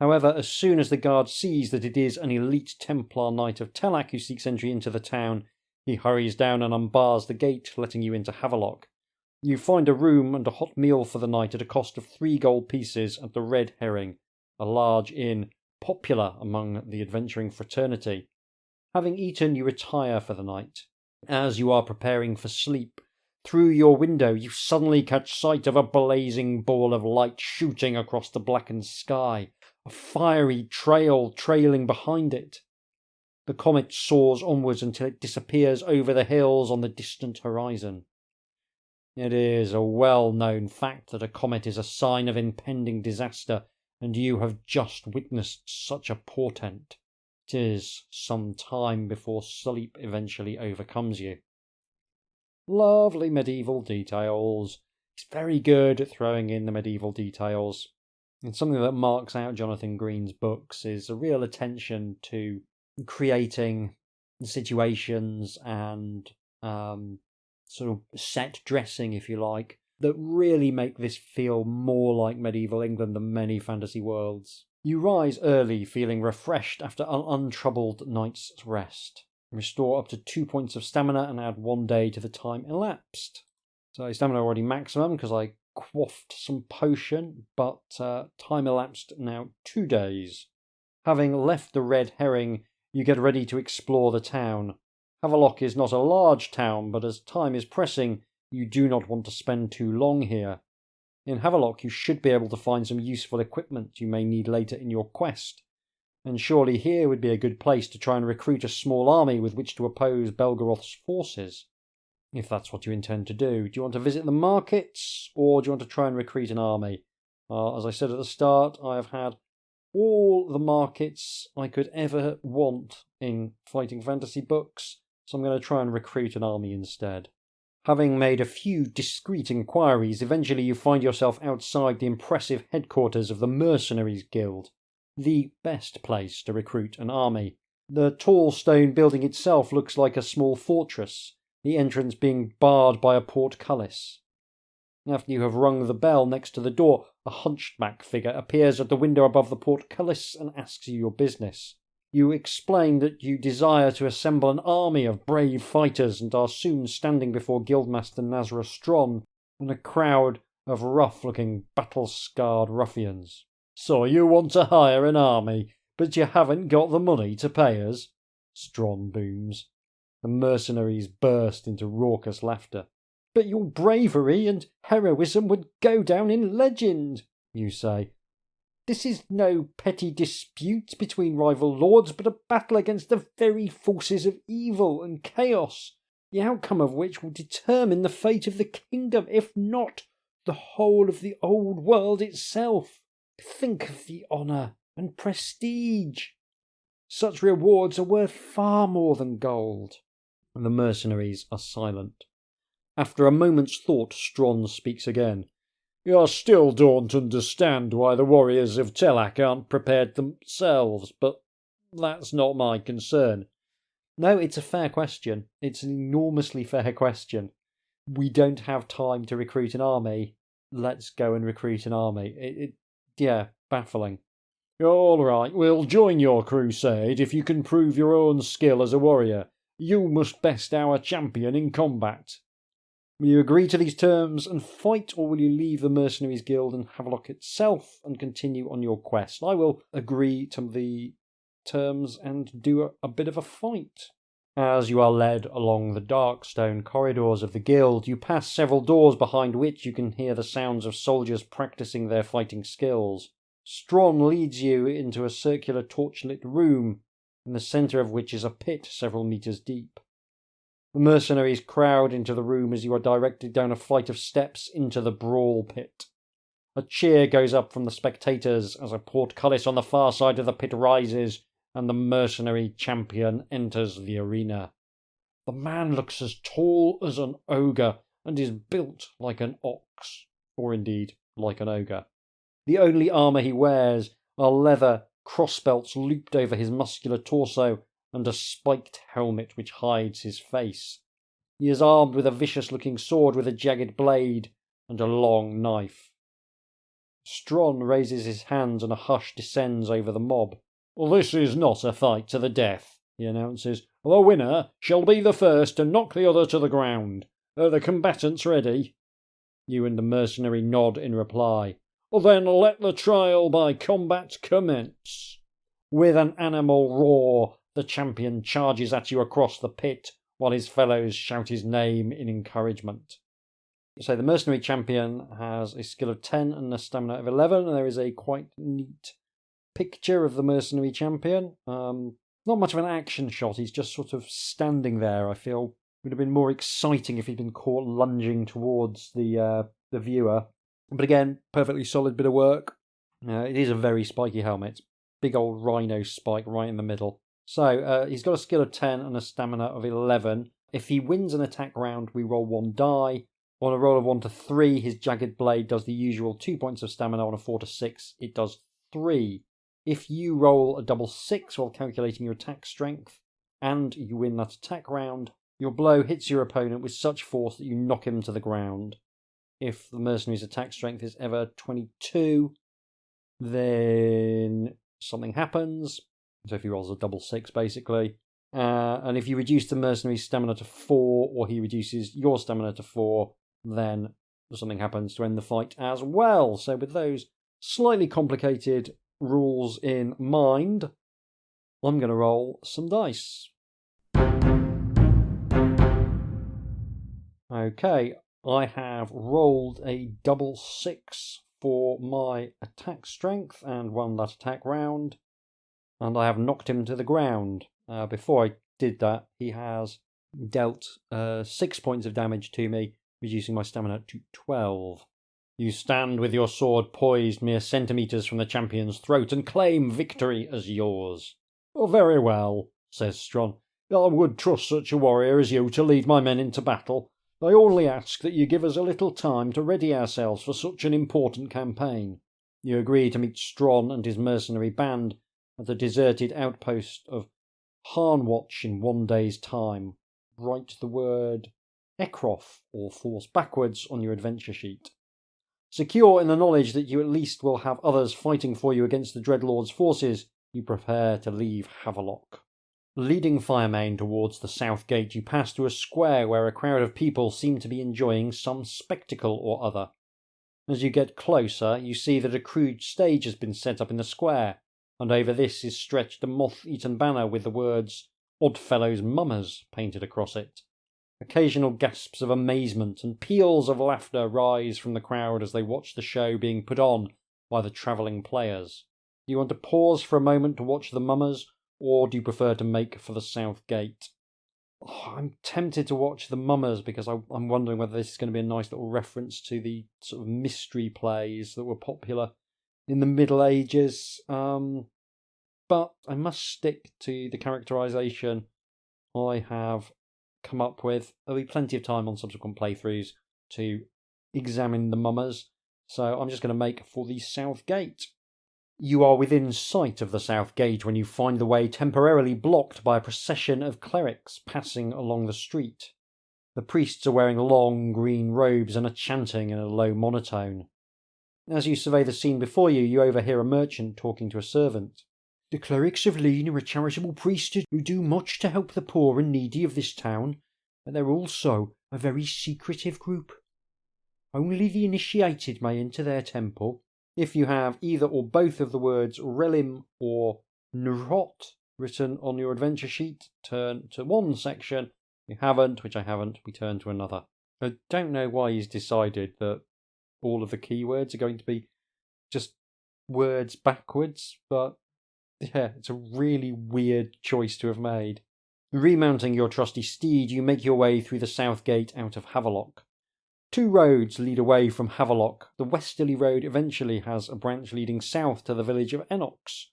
However, as soon as the guard sees that it is an elite Templar Knight of Telak who seeks entry into the town, he hurries down and unbars the gate, letting you into Havelock. You find a room and a hot meal for the night at a cost of 3 gold pieces at the Red Herring, a large inn popular among the adventuring fraternity. Having eaten, you retire for the night. As you are preparing for sleep, through your window you suddenly catch sight of a blazing ball of light shooting across the blackened sky, a fiery trail trailing behind it. The comet soars onwards until it disappears over the hills on the distant horizon. It is a well-known fact that a comet is a sign of impending disaster, and you have just witnessed such a portent. It is some time before sleep eventually overcomes you. Lovely medieval details. He's very good at throwing in the medieval details. And something that marks out Jonathan Green's books is a real attention to creating situations and sort of set dressing, if you like, that really make this feel more like medieval England than many fantasy worlds. You rise early, feeling refreshed after an untroubled night's rest. Restore up to 2 points of stamina and add 1 day to the time elapsed. So stamina already maximum because I quaffed some potion, but time elapsed now 2 days. Having left the Red Herring, you get ready to explore the town. Havelock is not a large town, but as time is pressing, you do not want to spend too long here. In Havelock, you should be able to find some useful equipment you may need later in your quest, and surely here would be a good place to try and recruit a small army with which to oppose Belgoroth's forces. If that's what you intend to do. Do you want to visit the markets, or do you want to try and recruit an army? As I said at the start, I have had all the markets I could ever want in fighting fantasy books, so I'm going to try and recruit an army instead. Having made a few discreet inquiries, eventually you find yourself outside the impressive headquarters of the Mercenaries Guild, the best place to recruit an army. The tall stone building itself looks like a small fortress, the entrance being barred by a portcullis. After you have rung the bell next to the door, a hunchback figure appears at the window above the portcullis and asks you your business. You explain that you desire to assemble an army of brave fighters and are soon standing before Guildmaster Nazra Stron and a crowd of rough-looking, battle-scarred ruffians. So you want to hire an army, but you haven't got the money to pay us? Stron booms. The mercenaries burst into raucous laughter. But your bravery and heroism would go down in legend, you say. This is no petty dispute between rival lords, but a battle against the very forces of evil and chaos, the outcome of which will determine the fate of the kingdom, if not the whole of the old world itself. Think of the honour and prestige. Such rewards are worth far more than gold. The mercenaries are silent. After a moment's thought, Stron speaks again. You still don't understand why the warriors of Telak aren't prepared themselves, but that's not my concern. No, it's a fair question. It's an enormously fair question. We don't have time to recruit an army. Let's go and recruit an army. Yeah, baffling. All right, we'll join your crusade if you can prove your own skill as a warrior. You must best our champion in combat. Will you agree to these terms and fight, or will you leave the Mercenaries Guild and Havelock itself and continue on your quest? I will agree to the terms and do a bit of a fight. As you are led along the dark stone corridors of the guild, you pass several doors behind which you can hear the sounds of soldiers practicing their fighting skills. Stron leads you into a circular torchlit room, in the centre of which is a pit several metres deep. The mercenaries crowd into the room as you are directed down a flight of steps into the brawl pit. A cheer goes up from the spectators as a portcullis on the far side of the pit rises and the mercenary champion enters the arena. The man looks as tall as an ogre and is built like an ox, or indeed like an ogre. The only armour he wears are leather crossbelts looped over his muscular torso and a spiked helmet which hides his face. He is armed with a vicious-looking sword with a jagged blade and a long knife. Stron raises his hands and a hush descends over the mob. This is not a fight to the death, he announces. The winner shall be the first to knock the other to the ground. Are the combatants ready? You and the mercenary nod in reply. Then let the trial by combat commence. With an animal roar, the champion charges at you across the pit, while his fellows shout his name in encouragement. So the mercenary champion has a skill of 10 and a stamina of 11, and there is a quite neat picture of the mercenary champion. Not much of an action shot, he's just sort of standing there. I feel it would have been more exciting if he'd been caught lunging towards the viewer. But again, perfectly solid bit of work. It is a very spiky helmet. Big old rhino spike right in the middle. So he's got a skill of 10 and a stamina of 11. If he wins an attack round, we roll 1 die. On a roll of 1 to 3, his jagged blade does the usual 2 points of stamina. On a 4 to 6, it does 3. If you roll a double 6 while calculating your attack strength, and you win that attack round, your blow hits your opponent with such force that you knock him to the ground. If the mercenary's attack strength is ever 22, then something happens. So if he rolls a double 6, basically. And if you reduce the mercenary's stamina to 4, or he reduces your stamina to 4, then something happens to end the fight as well. So with those slightly complicated rules in mind, I'm going to roll some dice. Okay, I have rolled a double 6 for my attack strength and won that attack round, and I have knocked him to the ground. Before I did that, he has dealt 6 points of damage to me, reducing my stamina to 12. You stand with your sword poised mere centimetres from the champion's throat and claim victory as yours. Oh, very well, says Stron. I would trust such a warrior as you to lead my men into battle. I only ask that you give us a little time to ready ourselves for such an important campaign. You agree to meet Stron and his mercenary band at the deserted outpost of Harnwatch in 1 day's time. Write the word Ekroth, or force backwards, on your adventure sheet. Secure in the knowledge that you at least will have others fighting for you against the Dreadlord's forces, you prepare to leave Havelock. Leading Firemane towards the south gate, you pass through a square where a crowd of people seem to be enjoying some spectacle or other. As you get closer, you see that a crude stage has been set up in the square, and over this is stretched a moth-eaten banner with the words Oddfellows Mummers painted across it. Occasional gasps of amazement and peals of laughter rise from the crowd as they watch the show being put on by the travelling players. Do you want to pause for a moment to watch the mummers, or do you prefer to make for the south gate? I'm tempted to watch the mummers because I'm wondering whether this is going to be a nice little reference to the sort of mystery plays that were popular in the Middle Ages. But I must stick to the characterisation I have come up with. There'll be plenty of time on subsequent playthroughs to examine the mummers, so I'm just going to make for the south gate. You are within sight of the south gate when you find the way temporarily blocked by a procession of clerics passing along the street. The priests are wearing long green robes and are chanting in a low monotone. As you survey the scene before you, you overhear a merchant talking to a servant. The clerics of Lean are a charitable priesthood who do much to help the poor and needy of this town, but they're also a very secretive group. Only the initiated may enter their temple. If you have either or both of the words Relim or Nrot written on your adventure sheet, turn to one section. If you haven't, which I haven't, we turn to another. I don't know why he's decided that all of the keywords are going to be just words backwards, but yeah, it's a really weird choice to have made. Remounting your trusty steed, you make your way through the south gate out of Havelock. 2 roads lead away from Havelock. The westerly road eventually has a branch leading south to the village of Enox.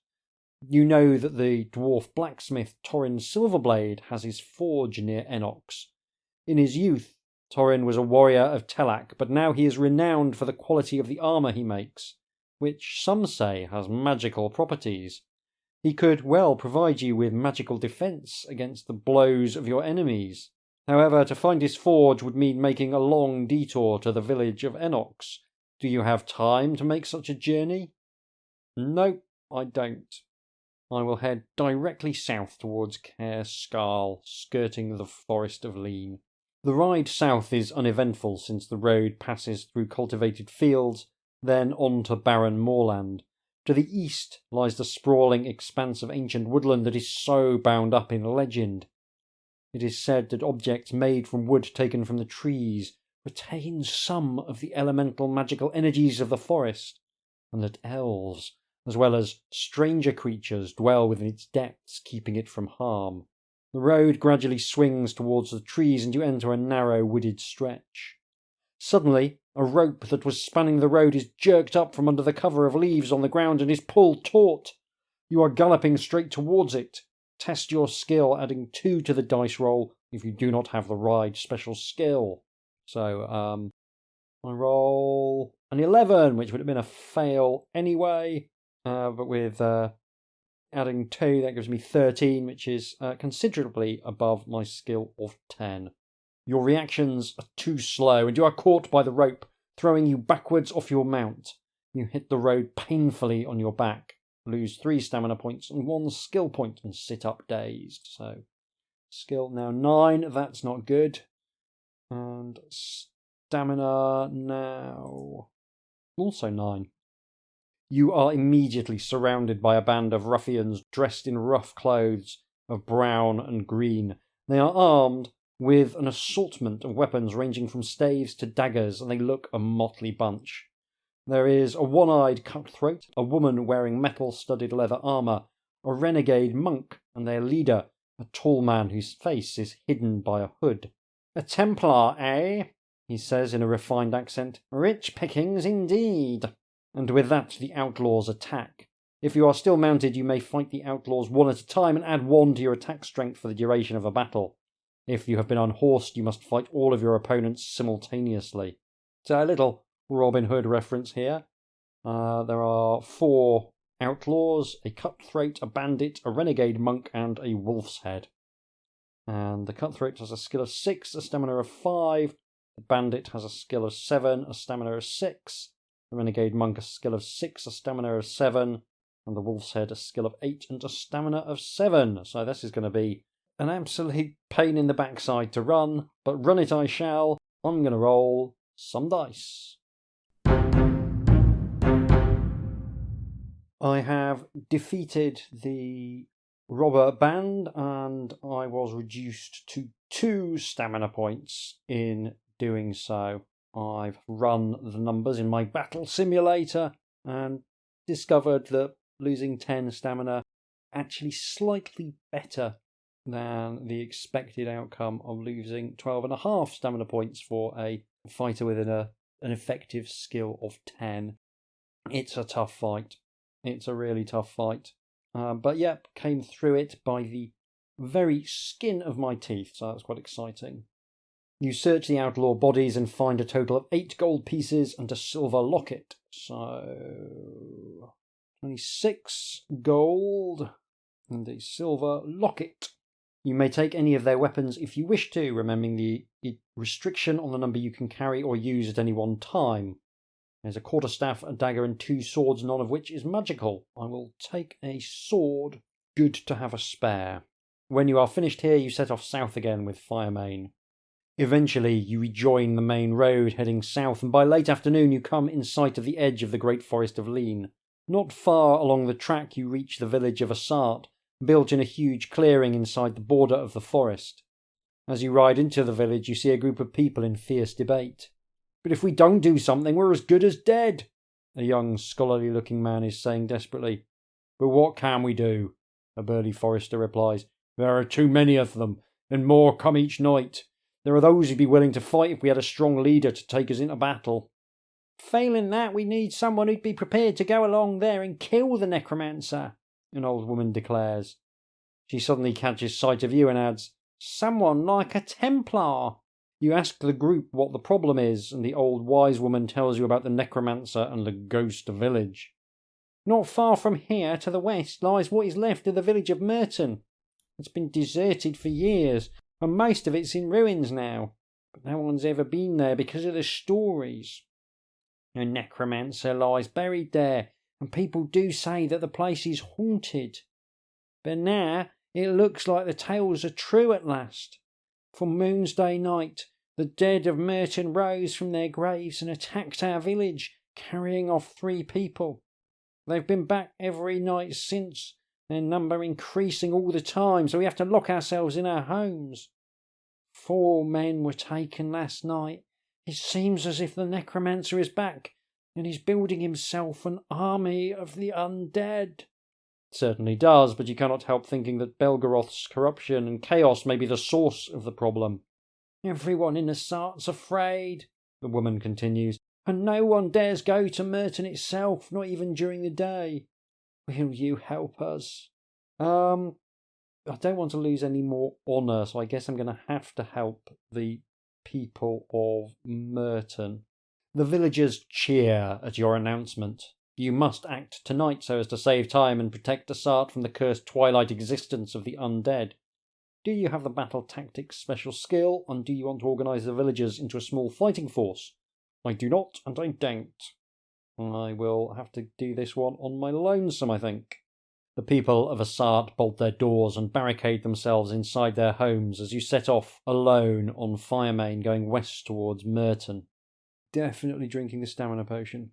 You know that the dwarf blacksmith Torrin Silverblade has his forge near Enox. In his youth, Torrin was a warrior of Telak, but now he is renowned for the quality of the armour he makes, which some say has magical properties. He could well provide you with magical defence against the blows of your enemies. However, to find his forge would mean making a long detour to the village of Enox. Do you have time to make such a journey? No, I don't. I will head directly south towards Caer Scarl, skirting the forest of Lean. The ride south is uneventful since the road passes through cultivated fields, then on to barren moorland. To the east lies the sprawling expanse of ancient woodland that is so bound up in legend. It is said that objects made from wood taken from the trees retain some of the elemental magical energies of the forest, and that elves, as well as stranger creatures, dwell within its depths, keeping it from harm. The road gradually swings towards the trees and you enter a narrow wooded stretch. Suddenly, a rope that was spanning the road is jerked up from under the cover of leaves on the ground and is pulled taut. You are galloping straight towards it. Test your skill, adding 2 to the dice roll if you do not have the ride special skill. So, I roll an 11, which would have been a fail anyway. But with adding 2, that gives me 13, which is considerably above my skill of 10. Your reactions are too slow, and you are caught by the rope, throwing you backwards off your mount. You hit the road painfully on your back, lose 3 stamina points and 1 skill point, and sit up dazed. So, skill now 9, that's not good. And stamina now also 9. You are immediately surrounded by a band of ruffians dressed in rough clothes of brown and green. They are armed with an assortment of weapons ranging from staves to daggers, and they look a motley bunch. There is a one-eyed cutthroat, a woman wearing metal-studded leather armour, a renegade monk, and their leader, a tall man whose face is hidden by a hood. "A Templar, eh?" he says in a refined accent. "Rich pickings indeed." And with that, the outlaws attack. If you are still mounted, you may fight the outlaws one at a time and add 1 to your attack strength for the duration of a battle. If you have been unhorsed, you must fight all of your opponents simultaneously. So a little Robin Hood reference here. There are 4 outlaws, a cutthroat, a bandit, a renegade monk, and a wolf's head. And the cutthroat has a skill of 6, a stamina of 5. The bandit has a skill of 7, a stamina of 6. The renegade monk a skill of 6, a stamina of 7. And the wolf's head a skill of 8 and a stamina of 7. So this is going to be an absolute pain in the backside to run, but run it I shall. I'm going to roll some dice. I have defeated the robber band, and I was reduced to 2 stamina points in doing so. I've run the numbers in my battle simulator and discovered that losing 10 stamina actually slightly better than the expected outcome of losing 12.5 stamina points for a fighter with an effective skill of 10. It's a tough fight. It's a really tough fight. But yep, came through it by the very skin of my teeth, so that's quite exciting. You search the outlaw bodies and find a total of 8 gold pieces and a silver locket. So 26 gold and a silver locket. You may take any of their weapons if you wish to, remembering the restriction on the number you can carry or use at any one time. There's a quarterstaff, a dagger, and 2 swords, none of which is magical. I will take a sword. Good to have a spare. When you are finished here, you set off south again with Firemane. Eventually, you rejoin the main road, heading south, and by late afternoon you come in sight of the edge of the great forest of Lean. Not far along the track you reach the village of Assart, built in a huge clearing inside the border of the forest. As you ride into the village, you see a group of people in fierce debate. "But if we don't do something, we're as good as dead," a young, scholarly-looking man is saying desperately. "But what can we do?" a burly forester replies. "There are too many of them, and more come each night. There are those who'd be willing to fight if we had a strong leader to take us into battle." "Failing that, we need someone who'd be prepared to go along there and kill the necromancer," an old woman declares. She suddenly catches sight of you and adds, "Someone like a Templar." You ask the group what the problem is, and the old wise woman tells you about the necromancer and the ghost village. "Not far from here, to the west, lies what is left of the village of Merton. It's been deserted for years, and most of it's in ruins now, but no one's ever been there because of the stories. A necromancer lies buried there, and people do say that the place is haunted. But now it looks like the tales are true at last. For Moonsday night, the dead of Merton rose from their graves and attacked our village, carrying off 3 people. They've been back every night since, their number increasing all the time, so we have to lock ourselves in our homes. 4 men were taken last night. It seems as if the necromancer is back, and is building himself an army of the undead." It certainly does, but you cannot help thinking that Belgoroth's corruption and chaos may be the source of the problem. "Everyone in the Sart's afraid," the woman continues, "and no one dares go to Merton itself, not even during the day. Will you help us?" I don't want to lose any more honour, so I guess I'm going to have to help the people of Merton. The villagers cheer at your announcement. You must act tonight so as to save time and protect Asart from the cursed twilight existence of the undead. Do you have the battle tactics special skill, and do you want to organise the villagers into a small fighting force? I do not, and I don't. I will have to do this one on my lonesome, I think. The people of Asart bolt their doors and barricade themselves inside their homes as you set off alone on Firemain going west towards Merton. Definitely drinking the stamina potion.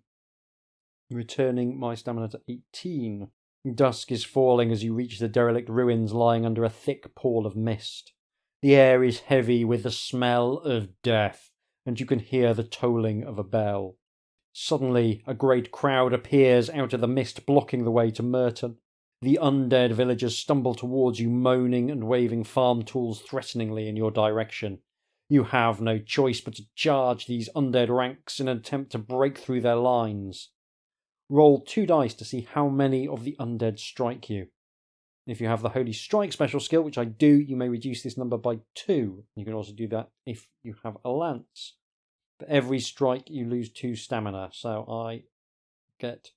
Returning my stamina to 18. Dusk is falling as you reach the derelict ruins lying under a thick pall of mist. The air is heavy with the smell of death, and you can hear the tolling of a bell. Suddenly, a great crowd appears out of the mist, blocking the way to Merton. The undead villagers stumble towards you, moaning and waving farm tools threateningly in your direction. You have no choice but to charge these undead ranks in an attempt to break through their lines. Roll 2 dice to see how many of the undead strike you. If you have the Holy Strike special skill, which I do, you may reduce this number by 2. You can also do that if you have a lance. For every strike, you lose 2 stamina. So I get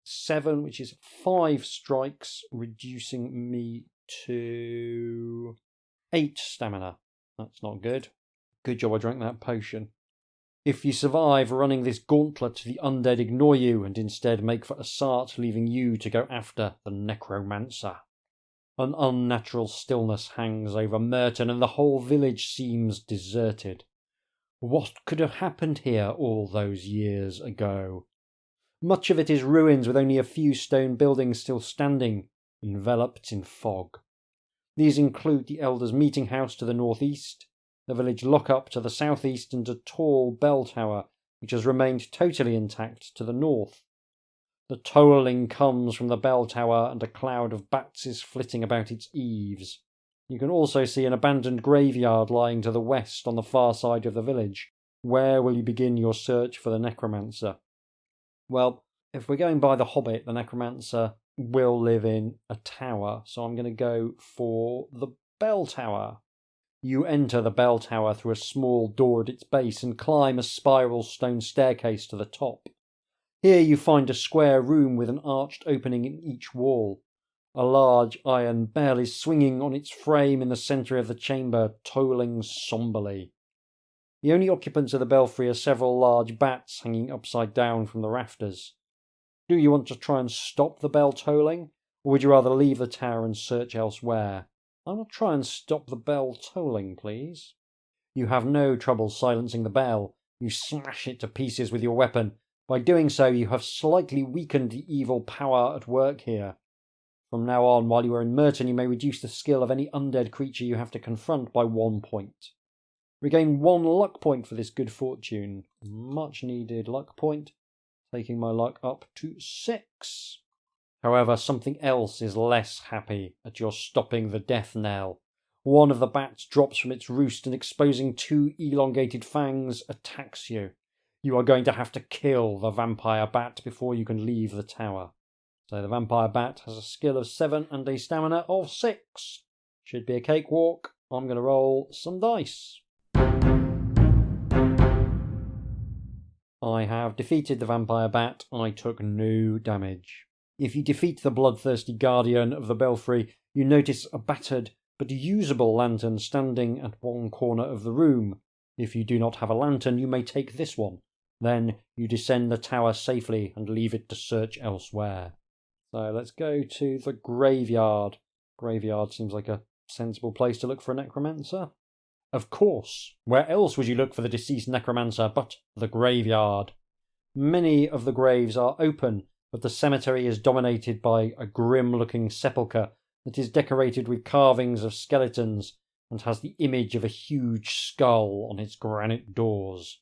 7, which is 5 strikes, reducing me to 8 stamina. That's not good. Good job I drank that potion. If you survive running this gauntlet, the undead ignore you and instead make for Asart, leaving you to go after the necromancer. An unnatural stillness hangs over Merton and the whole village seems deserted. What could have happened here all those years ago? Much of it is ruins with only a few stone buildings still standing, enveloped in fog. These include the Elders' Meeting House to the northeast, the village lock-up to the southeast, and a tall bell tower which has remained totally intact to the north. The tolling comes from the bell tower and a cloud of bats is flitting about its eaves. You can also see an abandoned graveyard lying to the west on the far side of the village. Where will you begin your search for the necromancer? Well, if we're going by the Hobbit, the necromancer will live in a tower, so I'm going to go for the bell tower. You enter the bell tower through a small door at its base and climb a spiral stone staircase to the top. Here you find a square room with an arched opening in each wall. A large iron bell is swinging on its frame in the centre of the chamber, tolling sombrely. The only occupants of the belfry are several large bats hanging upside down from the rafters. Do you want to try and stop the bell tolling, or would you rather leave the tower and search elsewhere? I will try and stop the bell tolling, please. You have no trouble silencing the bell. You smash it to pieces with your weapon. By doing so, you have slightly weakened the evil power at work here. From now on, while you are in Merton, you may reduce the skill of any undead creature you have to confront by 1 point. Regain 1 luck point for this good fortune. Much needed luck point, taking my luck up to 6. However, something else is less happy at your stopping the death knell. One of the bats drops from its roost and, exposing 2 elongated fangs, attacks you. You are going to have to kill the vampire bat before you can leave the tower. So the vampire bat has a skill of 7 and a stamina of 6. Should be a cakewalk. I'm going to roll some dice. I have defeated the vampire bat. I took no damage. If you defeat the bloodthirsty guardian of the belfry, you notice a battered but usable lantern standing at one corner of the room. If you do not have a lantern, you may take this one. Then you descend the tower safely and leave it to search elsewhere. So let's go to the graveyard. Graveyard seems like a sensible place to look for a necromancer. Of course, where else would you look for the deceased necromancer but the graveyard? Many of the graves are open, but the cemetery is dominated by a grim-looking sepulchre that is decorated with carvings of skeletons and has the image of a huge skull on its granite doors.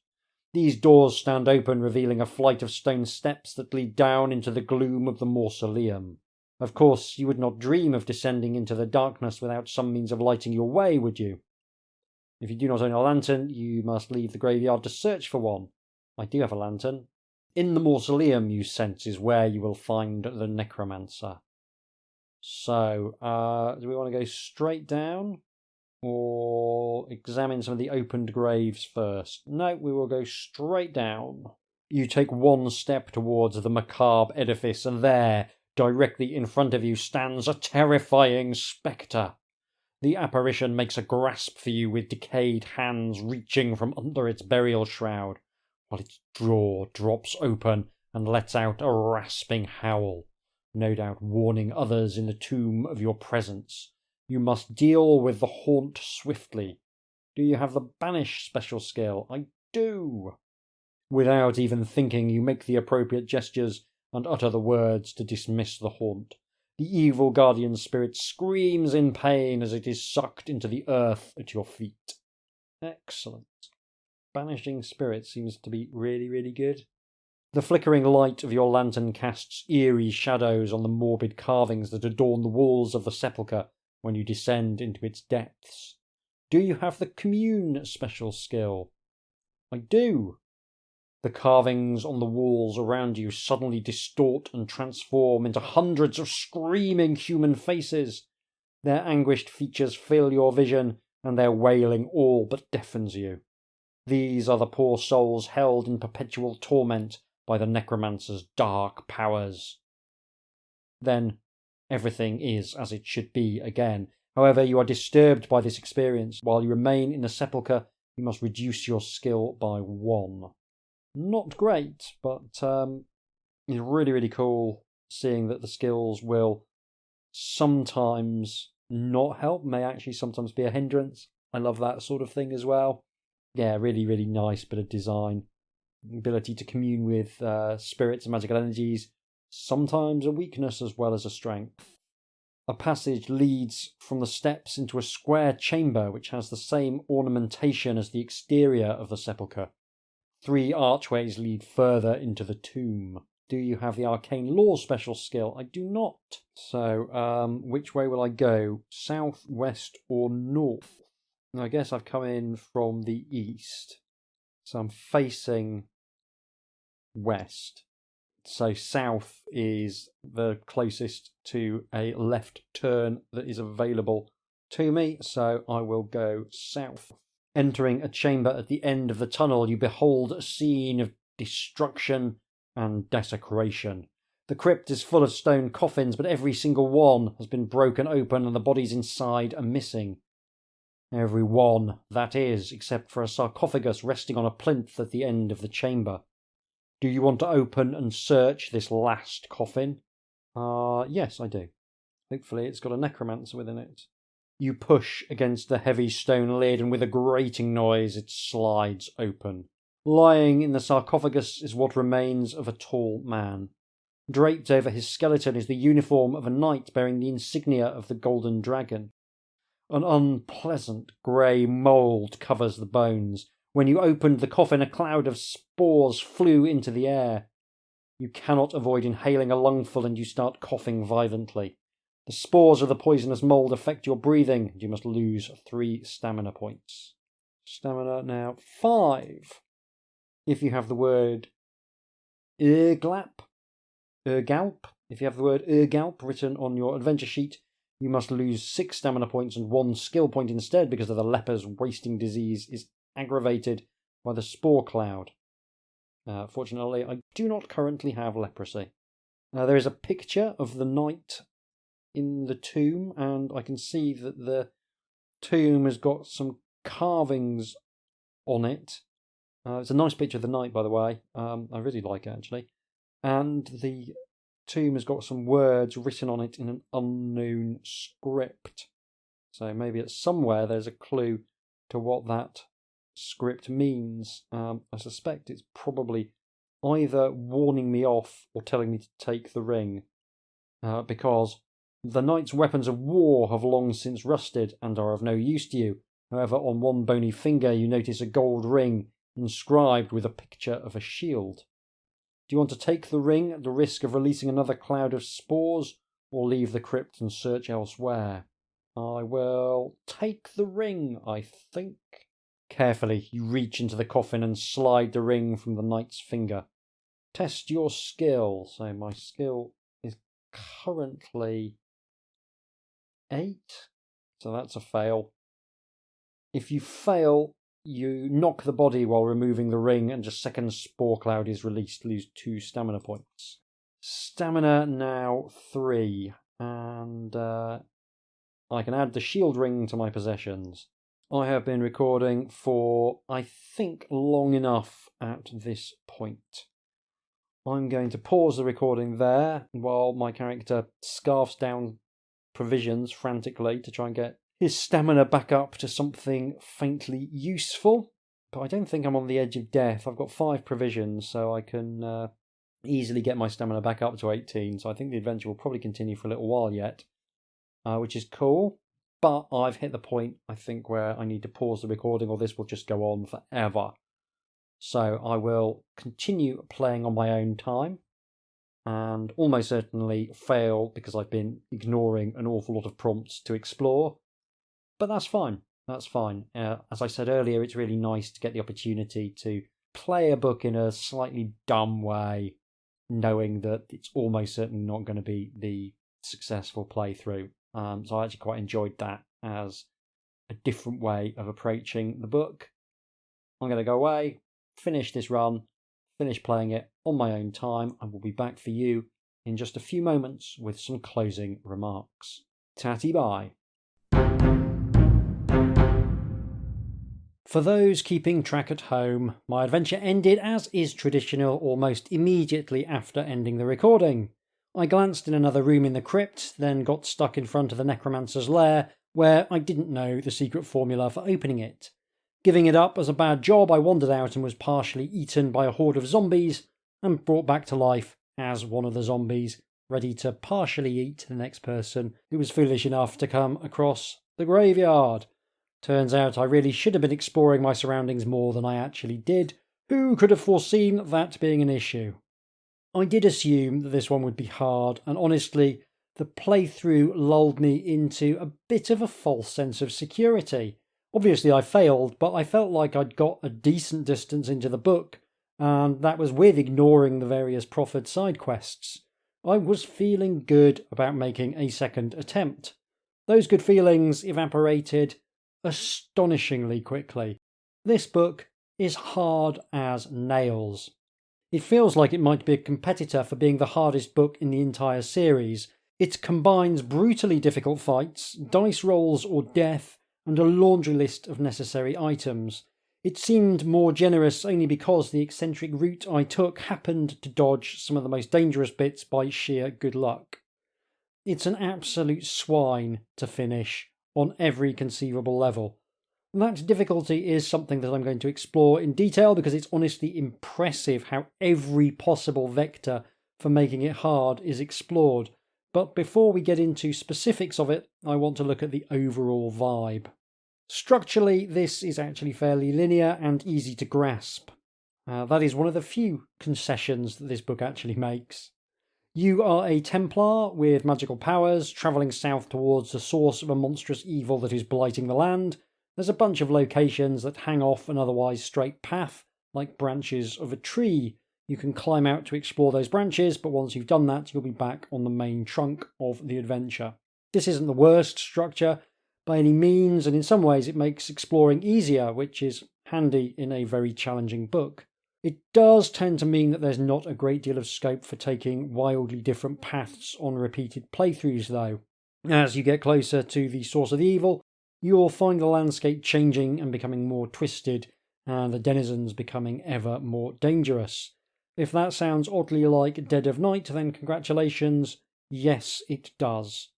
These doors stand open, revealing a flight of stone steps that lead down into the gloom of the mausoleum. Of course, you would not dream of descending into the darkness without some means of lighting your way, would you? If you do not own a lantern, you must leave the graveyard to search for one. I do have a lantern. In the mausoleum, you sense, is where you will find the necromancer. So, do we want to go straight down? Or examine some of the opened graves first. No, we will go straight down. You take one step towards the macabre edifice, and there, directly in front of you, stands a terrifying spectre. The apparition makes a grasp for you with decayed hands reaching from under its burial shroud, while its jaw drops open and lets out a rasping howl, no doubt warning others in the tomb of your presence. You must deal with the haunt swiftly. Do you have the Banish special skill? I do. Without even thinking, you make the appropriate gestures and utter the words to dismiss the haunt. The evil guardian spirit screams in pain as it is sucked into the earth at your feet. Excellent. Banishing spirit seems to be really, really good. The flickering light of your lantern casts eerie shadows on the morbid carvings that adorn the walls of the sepulchre when you descend into its depths. Do you have the Commune special skill? I do. The carvings on the walls around you suddenly distort and transform into hundreds of screaming human faces. Their anguished features fill your vision, and their wailing all but deafens you. These are the poor souls held in perpetual torment by the necromancer's dark powers. Then everything is as it should be again. However, you are disturbed by this experience. While you remain in the sepulchre, you must reduce your skill by 1. Not great, but it's really, really cool seeing that the skills will sometimes not help, may actually sometimes be a hindrance. I love that sort of thing as well. Yeah, really, really nice bit of design. Ability to commune with spirits and magical energies, sometimes a weakness as well as a strength. A passage leads from the steps into a square chamber which has the same ornamentation as the exterior of the sepulchre. 3 archways lead further into the tomb. Do you have the arcane law special skill? I do not. So, which way will I go? South, west, or north? I guess I've come in from the east. So I'm facing west. So south is the closest to a left turn that is available to me. So I will go south. Entering a chamber at the end of the tunnel, you behold a scene of destruction and desecration. The crypt is full of stone coffins, but every single one has been broken open and the bodies inside are missing. Every one, that is, except for a sarcophagus resting on a plinth at the end of the chamber. Do you want to open and search this last coffin? Yes, I do. Hopefully it's got a necromancer within it. You push against the heavy stone lid, and with a grating noise it slides open. Lying in the sarcophagus is what remains of a tall man. Draped over his skeleton is the uniform of a knight bearing the insignia of the Golden Dragon. An unpleasant grey mould covers the bones. When you opened the coffin, a cloud of spores flew into the air. You cannot avoid inhaling a lungful, and you start coughing violently. The spores of the poisonous mould affect your breathing, and you must lose 3 stamina points. Stamina now 5. If you have the word Urgalp, if you have the word Urgalp written on your adventure sheet, you must lose 6 stamina points and 1 skill point instead, because of the leper's wasting disease is aggravated by the spore cloud. Fortunately, I do not currently have leprosy. There is a picture of the knight in the tomb, and I can see that the tomb has got some carvings on it. It's a nice picture of the knight, by the way. I really like it, actually. And the tomb has got some words written on it in an unknown script. So maybe at somewhere there's a clue to what that script means. I suspect it's probably either warning me off or telling me to take the ring, because the knight's weapons of war have long since rusted and are of no use to you. However, on one bony finger you notice a gold ring inscribed with a picture of a shield. Do you want to take the ring at the risk of releasing another cloud of spores, or leave the crypt and search elsewhere? I will take the ring, I think. Carefully, you reach into the coffin and slide the ring from the knight's finger. Test your skill. So my skill is currently 8. So that's a fail. If you fail, you knock the body while removing the ring, and just second spore cloud is released, lose 2 stamina points. Stamina now 3, and I can add the shield ring to my possessions. I have been recording for, I think, long enough at this point. I'm going to pause the recording there while my character scarfs down provisions frantically to try and get his stamina back up to something faintly useful. But I don't think I'm on the edge of death. I've got 5 provisions, so I can easily get my stamina back up to 18. So I think the adventure will probably continue for a little while yet, which is cool. But I've hit the point, I think, where I need to pause the recording, or this will just go on forever. So I will continue playing on my own time, and almost certainly fail because I've been ignoring an awful lot of prompts to explore. But that's fine. That's fine. As I said earlier, it's really nice to get the opportunity to play a book in a slightly dumb way, knowing that it's almost certainly not going to be the successful playthrough. So I actually quite enjoyed that as a different way of approaching the book. I'm going to go away, finish this run, finish playing it on my own time, and we'll be back for you in just a few moments with some closing remarks. Tatty bye. For those keeping track at home, my adventure ended, as is traditional, almost immediately after ending the recording. I glanced in another room in the crypt, then got stuck in front of the necromancer's lair, where I didn't know the secret formula for opening it. Giving it up as a bad job, I wandered out and was partially eaten by a horde of zombies, and brought back to life as one of the zombies, ready to partially eat the next person who was foolish enough to come across the graveyard. Turns out I really should have been exploring my surroundings more than I actually did. Who could have foreseen that being an issue? I did assume that this one would be hard, and honestly, the playthrough lulled me into a bit of a false sense of security. Obviously I failed, but I felt like I'd got a decent distance into the book, and that was with ignoring the various proffered side quests. I was feeling good about making a second attempt. Those good feelings evaporated astonishingly quickly. This book is hard as nails. It feels like it might be a competitor for being the hardest book in the entire series. It combines brutally difficult fights, dice rolls or death, and a laundry list of necessary items. It seemed more generous only because the eccentric route I took happened to dodge some of the most dangerous bits by sheer good luck. It's an absolute swine to finish on every conceivable level. That difficulty is something that I'm going to explore in detail, because it's honestly impressive how every possible vector for making it hard is explored. But before we get into specifics of it, I want to look at the overall vibe. Structurally, this is actually fairly linear and easy to grasp. That is one of the few concessions that this book actually makes. You are a Templar with magical powers, travelling south towards the source of a monstrous evil that is blighting the land. There's a bunch of locations that hang off an otherwise straight path, like branches of a tree. You can climb out to explore those branches, but once you've done that, you'll be back on the main trunk of the adventure. This isn't the worst structure by any means, and in some ways it makes exploring easier, which is handy in a very challenging book. It does tend to mean that there's not a great deal of scope for taking wildly different paths on repeated playthroughs, though. As you get closer to the source of the evil, you'll find the landscape changing and becoming more twisted, and the denizens becoming ever more dangerous. If that sounds oddly like Dead of Night, then congratulations, yes it does.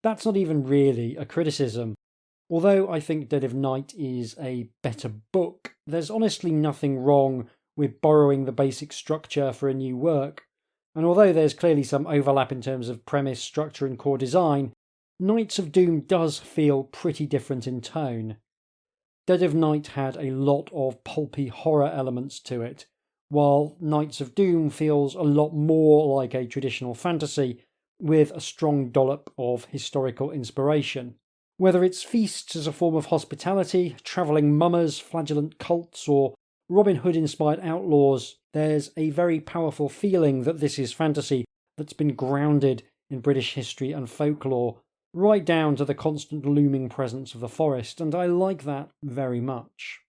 That's not even really a criticism. Although I think Dead of Night is a better book, there's honestly nothing wrong with borrowing the basic structure for a new work, and although there's clearly some overlap in terms of premise, structure and core design, Knights of Doom does feel pretty different in tone. Dead of Night had a lot of pulpy horror elements to it, while Knights of Doom feels a lot more like a traditional fantasy with a strong dollop of historical inspiration. Whether it's feasts as a form of hospitality, travelling mummers, flagellant cults, or Robin Hood-inspired outlaws, there's a very powerful feeling that this is fantasy that's been grounded in British history and folklore, right down to the constant looming presence of the forest, and I like that very much.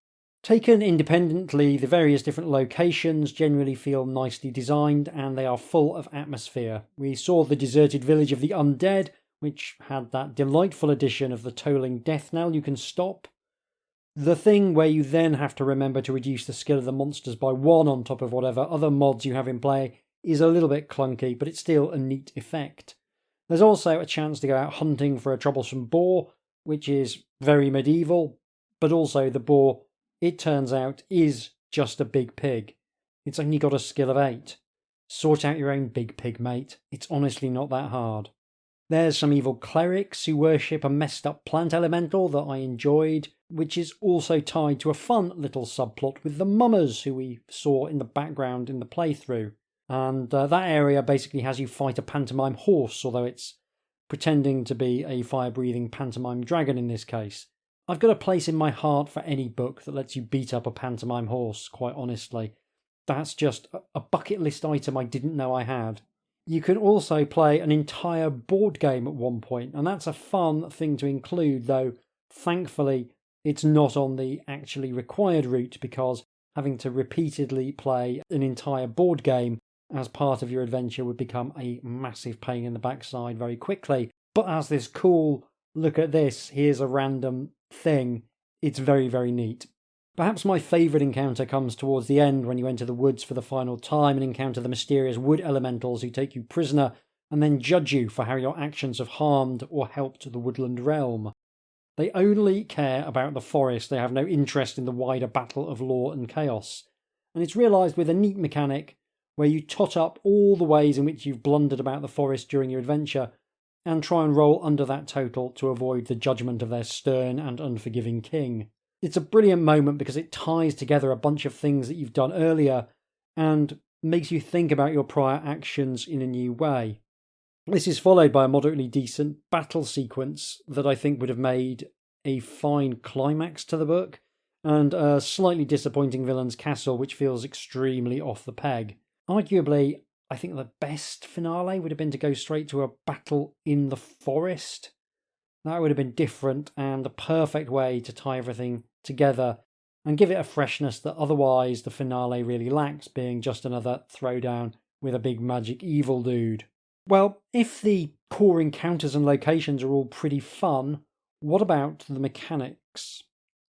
Taken independently, the various different locations generally feel nicely designed and they are full of atmosphere. We saw the deserted village of the undead, which had that delightful addition of the tolling death knell you can stop. The thing where you then have to remember to reduce the skill of the monsters by 1 on top of whatever other mods you have in play is a little bit clunky, but it's still a neat effect. There's also a chance to go out hunting for a troublesome boar, which is very medieval, but also the boar, it turns out, is just a big pig. It's only got a skill of 8. Sort out your own big pig, mate. It's honestly not that hard. There's some evil clerics who worship a messed up plant elemental that I enjoyed, which is also tied to a fun little subplot with the mummers who we saw in the background in the playthrough. And that area basically has you fight a pantomime horse, although it's pretending to be a fire-breathing pantomime dragon in this case. I've got a place in my heart for any book that lets you beat up a pantomime horse, quite honestly. That's just a bucket list item I didn't know I had. You can also play an entire board game at one point, and that's a fun thing to include, though thankfully it's not on the actually required route, because having to repeatedly play an entire board game as part of your adventure would become a massive pain in the backside very quickly. But as this cool, look at this, here's a random thing, it's very, very neat. Perhaps my favourite encounter comes towards the end when you enter the woods for the final time and encounter the mysterious wood elementals who take you prisoner and then judge you for how your actions have harmed or helped the woodland realm. They only care about the forest, they have no interest in the wider battle of law and chaos. And it's realised with a neat mechanic where you tot up all the ways in which you've blundered about the forest during your adventure and try and roll under that total to avoid the judgment of their stern and unforgiving king. It's a brilliant moment because it ties together a bunch of things that you've done earlier and makes you think about your prior actions in a new way. This is followed by a moderately decent battle sequence that I think would have made a fine climax to the book, and a slightly disappointing villain's castle which feels extremely off the peg. Arguably, I think the best finale would have been to go straight to a battle in the forest. That would have been different and the perfect way to tie everything together and give it a freshness that otherwise the finale really lacks, being just another throwdown with a big magic evil dude. Well, if the core encounters and locations are all pretty fun, what about the mechanics?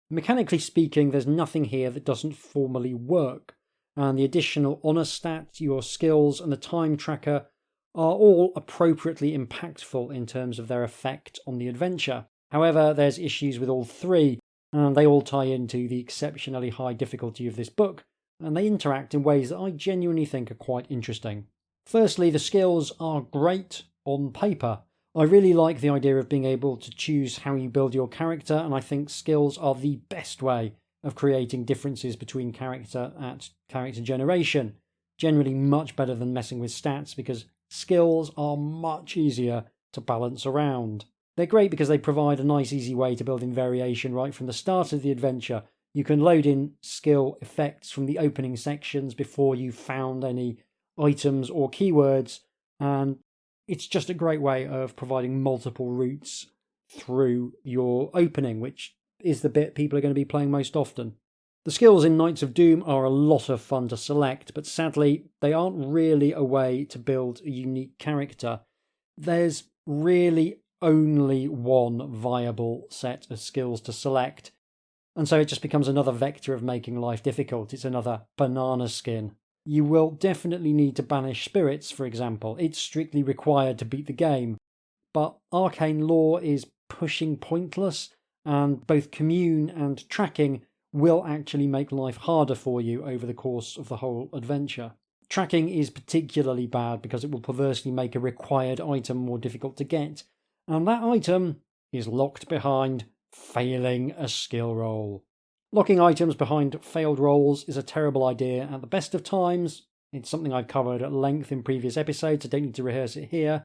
Mechanically speaking, there's nothing here that doesn't formally work, and the additional honour stats, your skills and the time tracker are all appropriately impactful in terms of their effect on the adventure. However, there's issues with all three, and they all tie into the exceptionally high difficulty of this book, and they interact in ways that I genuinely think are quite interesting. Firstly, the skills are great on paper. I really like the idea of being able to choose how you build your character, and I think skills are the best way of creating differences between character at character generation. Generally much better than messing with stats, because skills are much easier to balance around. They're great because they provide a nice easy way to build in variation right from the start of the adventure. You can load in skill effects from the opening sections before you've found any items or keywords, and it's just a great way of providing multiple routes through your opening, which is the bit people are going to be playing most often. The skills in Knights of Doom are a lot of fun to select, but sadly they aren't really a way to build a unique character. There's really only one viable set of skills to select, and so it just becomes another vector of making life difficult. It's another banana skin. You will definitely need to banish spirits, for example. It's strictly required to beat the game, but arcane law is pushing pointless, and both commune and tracking will actually make life harder for you over the course of the whole adventure. Tracking is particularly bad because it will perversely make a required item more difficult to get, and that item is locked behind failing a skill roll. Locking items behind failed rolls is a terrible idea at the best of times. It's something I've covered at length in previous episodes, I don't need to rehearse it here.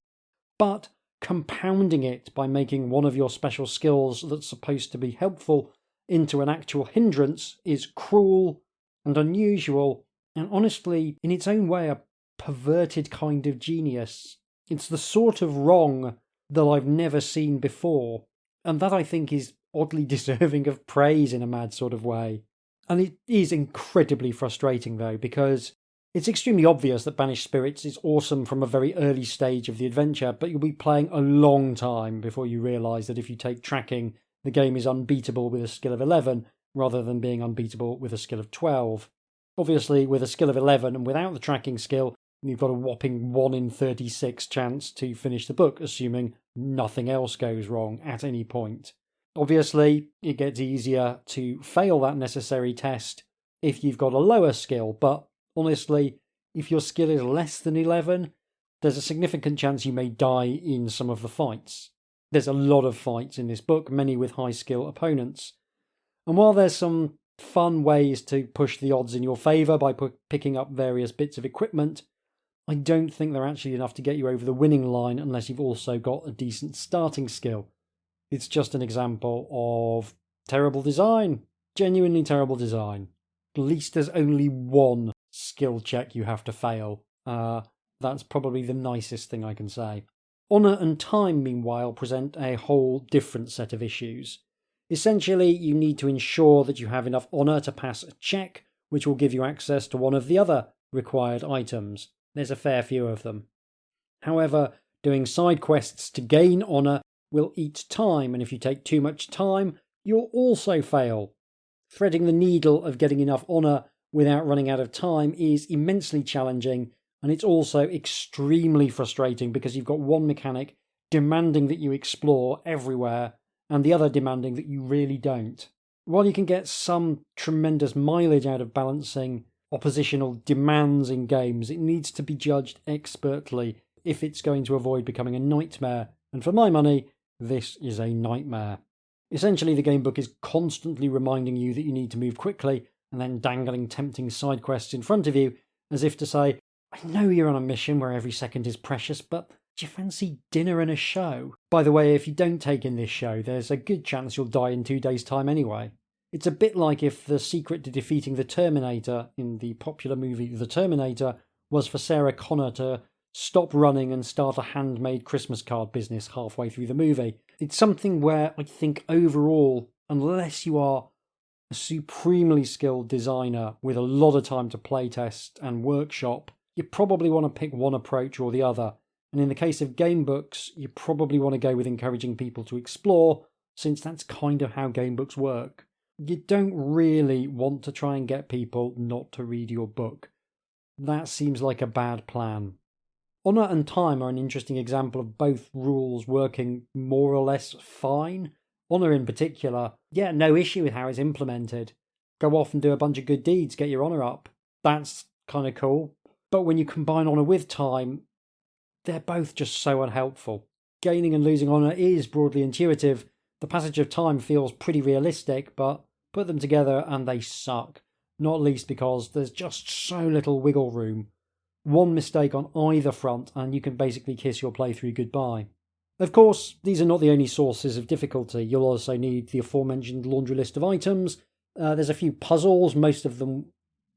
But compounding it by making one of your special skills that's supposed to be helpful into an actual hindrance is cruel and unusual, and honestly, in its own way, a perverted kind of genius. It's the sort of wrong that I've never seen before, and that I think is oddly deserving of praise in a mad sort of way. And it is incredibly frustrating though, because it's extremely obvious that Banished Spirits is awesome from a very early stage of the adventure, but you'll be playing a long time before you realise that if you take tracking, the game is unbeatable with a skill of 11, rather than being unbeatable with a skill of 12. Obviously, with a skill of 11 and without the tracking skill, you've got a whopping 1 in 36 chance to finish the book, assuming nothing else goes wrong at any point. Obviously, it gets easier to fail that necessary test if you've got a lower skill, but honestly, if your skill is less than 11, there's a significant chance you may die in some of the fights. There's a lot of fights in this book, many with high skill opponents. And while there's some fun ways to push the odds in your favour by picking up various bits of equipment, I don't think they're actually enough to get you over the winning line unless you've also got a decent starting skill. It's just an example of terrible design. Genuinely terrible design. At least there's only one skill check you have to fail. That's probably the nicest thing I can say. Honour and time, meanwhile, present a whole different set of issues. Essentially, you need to ensure that you have enough honour to pass a check, which will give you access to one of the other required items. There's a fair few of them. However, doing side quests to gain honour will eat time, and if you take too much time, you'll also fail. Threading the needle of getting enough honour without running out of time is immensely challenging, and it's also extremely frustrating because you've got one mechanic demanding that you explore everywhere, and the other demanding that you really don't. While you can get some tremendous mileage out of balancing oppositional demands in games, it needs to be judged expertly if it's going to avoid becoming a nightmare, and for my money, this is a nightmare. Essentially, the gamebook is constantly reminding you that you need to move quickly, and then dangling tempting side quests in front of you, as if to say, I know you're on a mission where every second is precious, but do you fancy dinner and a show? By the way, if you don't take in this show, there's a good chance you'll die in 2 days' time anyway. It's a bit like if the secret to defeating the Terminator in the popular movie The Terminator was for Sarah Connor to stop running and start a handmade Christmas card business halfway through the movie. It's something where I think overall, unless you are a supremely skilled designer with a lot of time to playtest and workshop, you probably want to pick one approach or the other. And in the case of gamebooks, you probably want to go with encouraging people to explore, since that's kind of how gamebooks work. You don't really want to try and get people not to read your book. That seems like a bad plan. Honour and time are an interesting example of both rules working more or less fine. Honour in particular, no issue with how it's implemented. Go off and do a bunch of good deeds, get your honour up. That's kind of cool. But when you combine honour with time, they're both just so unhelpful. Gaining and losing honour is broadly intuitive. The passage of time feels pretty realistic, but put them together and they suck. Not least because there's just so little wiggle room. One mistake on either front and you can basically kiss your playthrough goodbye. Of course, these are not the only sources of difficulty. You'll also need the aforementioned laundry list of items. There's a few puzzles, most of them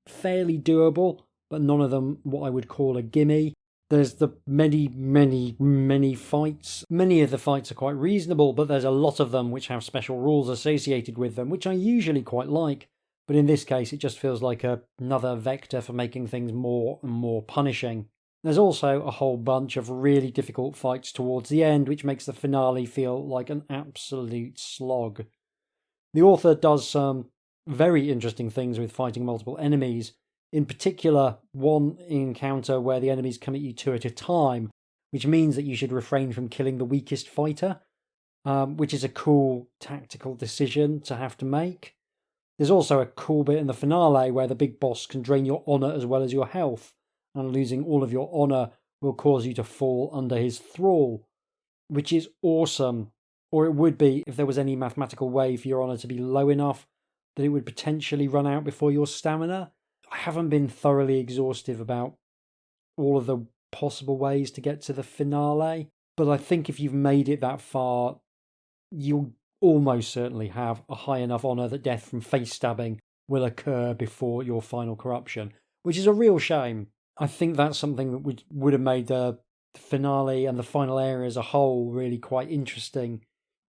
fairly doable, but none of them what I would call a gimme. There's the many fights. Many of the fights are quite reasonable, but there's a lot of them which have special rules associated with them, which I usually quite like. But in this case, it just feels like another vector for making things more and more punishing. There's also a whole bunch of really difficult fights towards the end, which makes the finale feel like an absolute slog. The author does some very interesting things with fighting multiple enemies. In particular, one encounter where the enemies come at you 2 at a time, which means that you should refrain from killing the weakest fighter, which is a cool tactical decision to have to make. There's also a cool bit in the finale where the big boss can drain your honour as well as your health, and losing all of your honour will cause you to fall under his thrall, which is awesome. Or it would be if there was any mathematical way for your honour to be low enough that it would potentially run out before your stamina. I haven't been thoroughly exhaustive about all of the possible ways to get to the finale, but I think if you've made it that far, you'll almost certainly have a high enough honour that death from face stabbing will occur before your final corruption, which is a real shame. I think that's something that would have made the the finale and the final area as a whole really quite interesting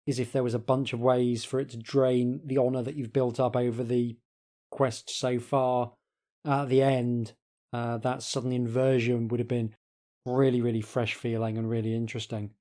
is if there was a bunch of ways for it to drain the honour that you've built up over the quest so far. At the end, that sudden inversion would have been really, really fresh feeling and really interesting.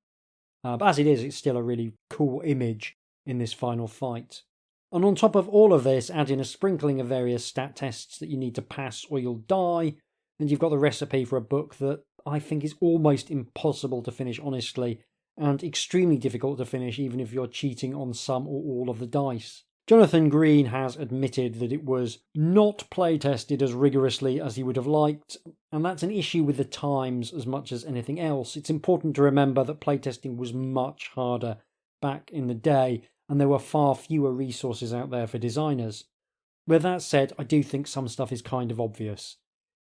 But as it is, it's still a really cool image in this final fight. And on top of all of this, add in a sprinkling of various stat tests that you need to pass or you'll die, and you've got the recipe for a book that I think is almost impossible to finish honestly, and extremely difficult to finish even if you're cheating on some or all of the dice. Jonathan Green has admitted that it was not playtested as rigorously as he would have liked, and that's an issue with the times as much as anything else. It's important to remember that playtesting was much harder back in the day, and there were far fewer resources out there for designers. With that said, I do think some stuff is kind of obvious.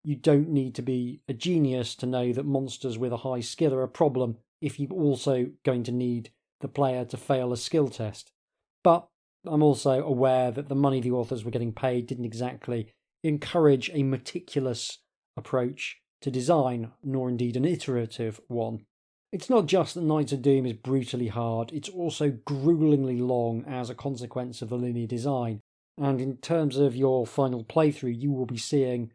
You don't need to be a genius to know that monsters with a high skill are a problem if you're also going to need the player to fail a skill test. But I'm also aware that the money the authors were getting paid didn't exactly encourage a meticulous approach to design, nor indeed an iterative one. It's not just that Knights of Doom is brutally hard, it's also gruelingly long as a consequence of the linear design, and in terms of your final playthrough, you will be seeing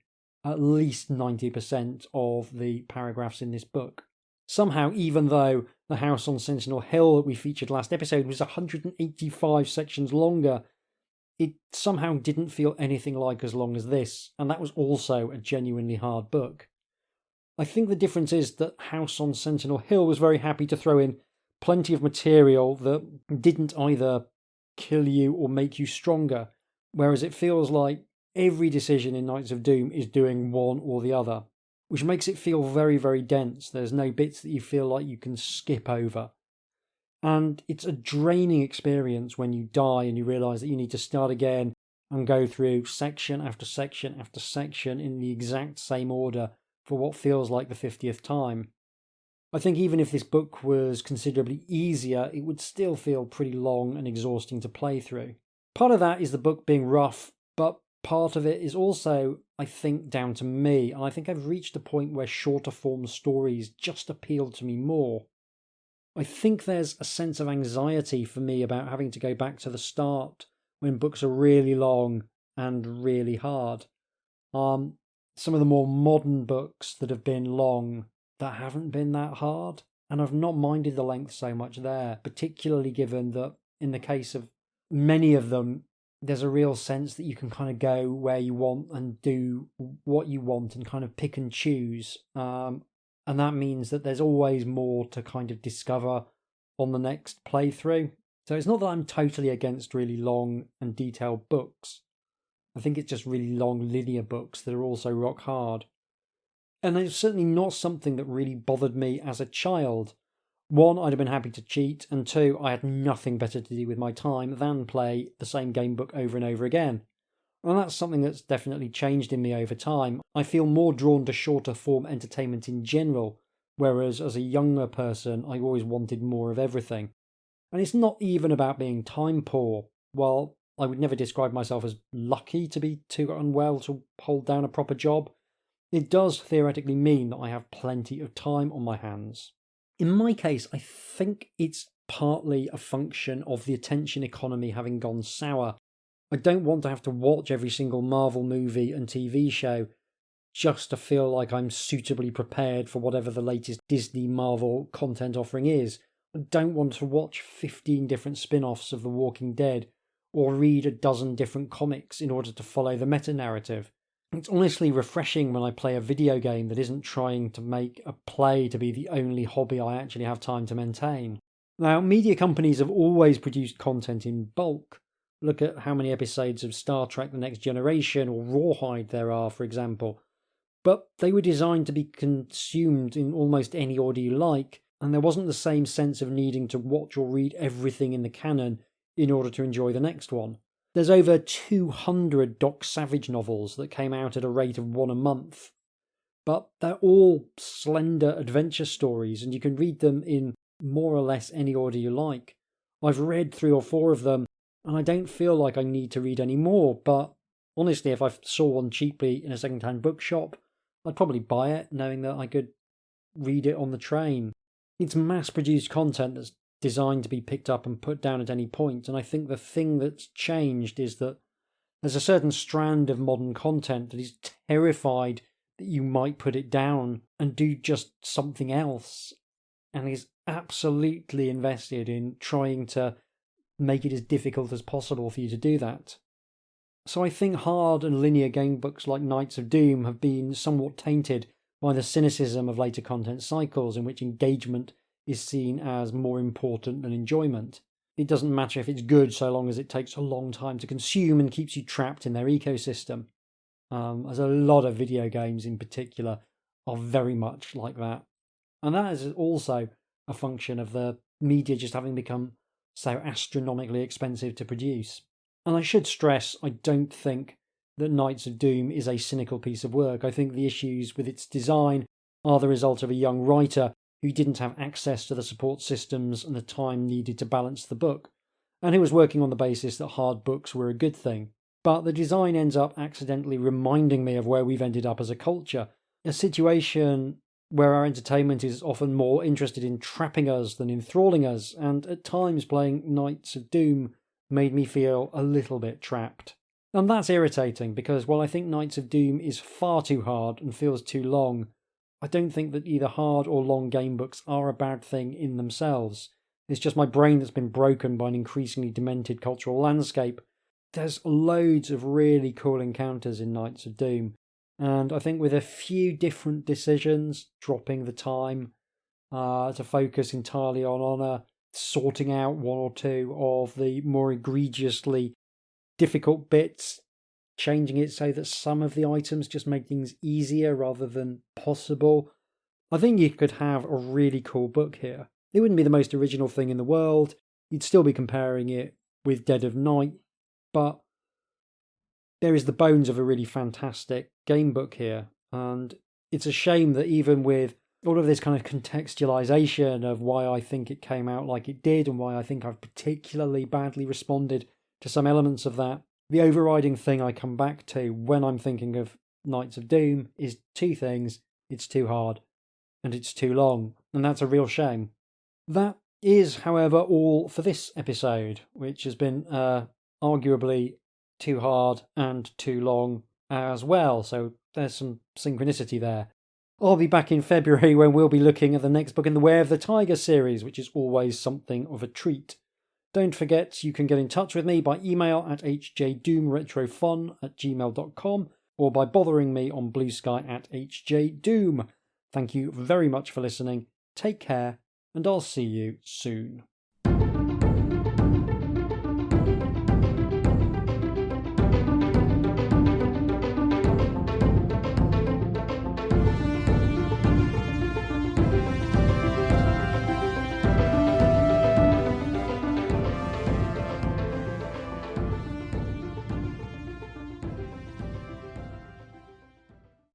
at least 90% of the paragraphs in this book. Somehow, even though the house on Sentinel Hill that we featured last episode was 185 sections longer, it somehow didn't feel anything like as long as this, and that was also a genuinely hard book. I think the difference is that House on Sentinel Hill was very happy to throw in plenty of material that didn't either kill you or make you stronger, whereas it feels like every decision in Knights of Doom is doing one or the other, which makes it feel very, very dense. There's no bits that you feel like you can skip over. And it's a draining experience when you die and you realise that you need to start again and go through section after section after section in the exact same order for what feels like the 50th time. I think even if this book was considerably easier, it would still feel pretty long and exhausting to play through. Part of that is the book being rough, but part of it is also, I think, down to me, and I think I've reached a point where shorter form stories just appeal to me more. I think there's a sense of anxiety for me about having to go back to the start when books are really long and really hard. Some of the more modern books that have been long that haven't been that hard, and I've not minded the length so much there, particularly given that in the case of many of them, there's a real sense that you can kind of go where you want and do what you want and kind of pick and choose. And that means that there's always more to kind of discover on the next playthrough. So it's not that I'm totally against really long and detailed books. I think it's just really long linear books that are also rock hard. And it's certainly not something that really bothered me as a child. One, I'd have been happy to cheat, and two, I had nothing better to do with my time than play the same game book over and over again. And that's something that's definitely changed in me over time. I feel more drawn to shorter form entertainment in general, whereas as a younger person, I always wanted more of everything. And it's not even about being time poor. While I would never describe myself as lucky to be too unwell to hold down a proper job, it does theoretically mean that I have plenty of time on my hands. In my case, I think it's partly a function of the attention economy having gone sour. I don't want to have to watch every single Marvel movie and TV show just to feel like I'm suitably prepared for whatever the latest Disney Marvel content offering is. I don't want to watch 15 different spin-offs of The Walking Dead or read a dozen different comics in order to follow the meta-narrative. It's honestly refreshing when I play a video game that isn't trying to make a play to be the only hobby I actually have time to maintain. Now, media companies have always produced content in bulk. Look at how many episodes of Star Trek The Next Generation or Rawhide there are, for example. But they were designed to be consumed in almost any order you like, and there wasn't the same sense of needing to watch or read everything in the canon in order to enjoy the next one. There's over 200 Doc Savage novels that came out at a rate of one a month, but they're all slender adventure stories, and you can read them in more or less any order you like. I've read 3 or 4 of them, and I don't feel like I need to read any more, but honestly, if I saw one cheaply in a second-hand bookshop, I'd probably buy it, knowing that I could read it on the train. It's mass-produced content that's designed to be picked up and put down at any point, and I think the thing that's changed is that there's a certain strand of modern content that is terrified that you might put it down and do just something else, and is absolutely invested in trying to make it as difficult as possible for you to do that. So I think hard and linear game books like Knights of Doom have been somewhat tainted by the cynicism of later content cycles in which engagement is seen as more important than enjoyment. It doesn't matter if it's good so long as it takes a long time to consume and keeps you trapped in their ecosystem. As a lot of video games in particular are very much like that. And that is also a function of the media just having become so astronomically expensive to produce. And I should stress, I don't think that Knights of Doom is a cynical piece of work. I think the issues with its design are the result of a young writer who didn't have access to the support systems and the time needed to balance the book, and who was working on the basis that hard books were a good thing. But the design ends up accidentally reminding me of where we've ended up as a culture, a situation where our entertainment is often more interested in trapping us than enthralling us, and at times playing Knights of Doom made me feel a little bit trapped. And that's irritating, because while I think Knights of Doom is far too hard and feels too long, I don't think that either hard or long game books are a bad thing in themselves. It's just my brain that's been broken by an increasingly demented cultural landscape. There's loads of really cool encounters in Knights of Doom, and I think with a few different decisions, dropping the time to focus entirely on honour, sorting out one or two of the more egregiously difficult bits, changing it so that some of the items just make things easier rather than possible. I think you could have a really cool book here. It wouldn't be the most original thing in the world. You'd still be comparing it with Dead of Night, but there is the bones of a really fantastic game book here. And it's a shame that even with all of this kind of contextualization of why I think it came out like it did and why I think I've particularly badly responded to some elements of that, the overriding thing I come back to when I'm thinking of Knights of Doom is two things. It's too hard and it's too long, and that's a real shame. That is, however, all for this episode, which has been arguably too hard and too long as well, so there's some synchronicity there. I'll be back in February when we'll be looking at the next book in the Way of the Tiger series, which is always something of a treat. Don't forget, you can get in touch with me by email at hjdoomretrofun@gmail.com or by bothering me on Blue Sky at hjdoom. Thank you very much for listening. Take care, and I'll see you soon.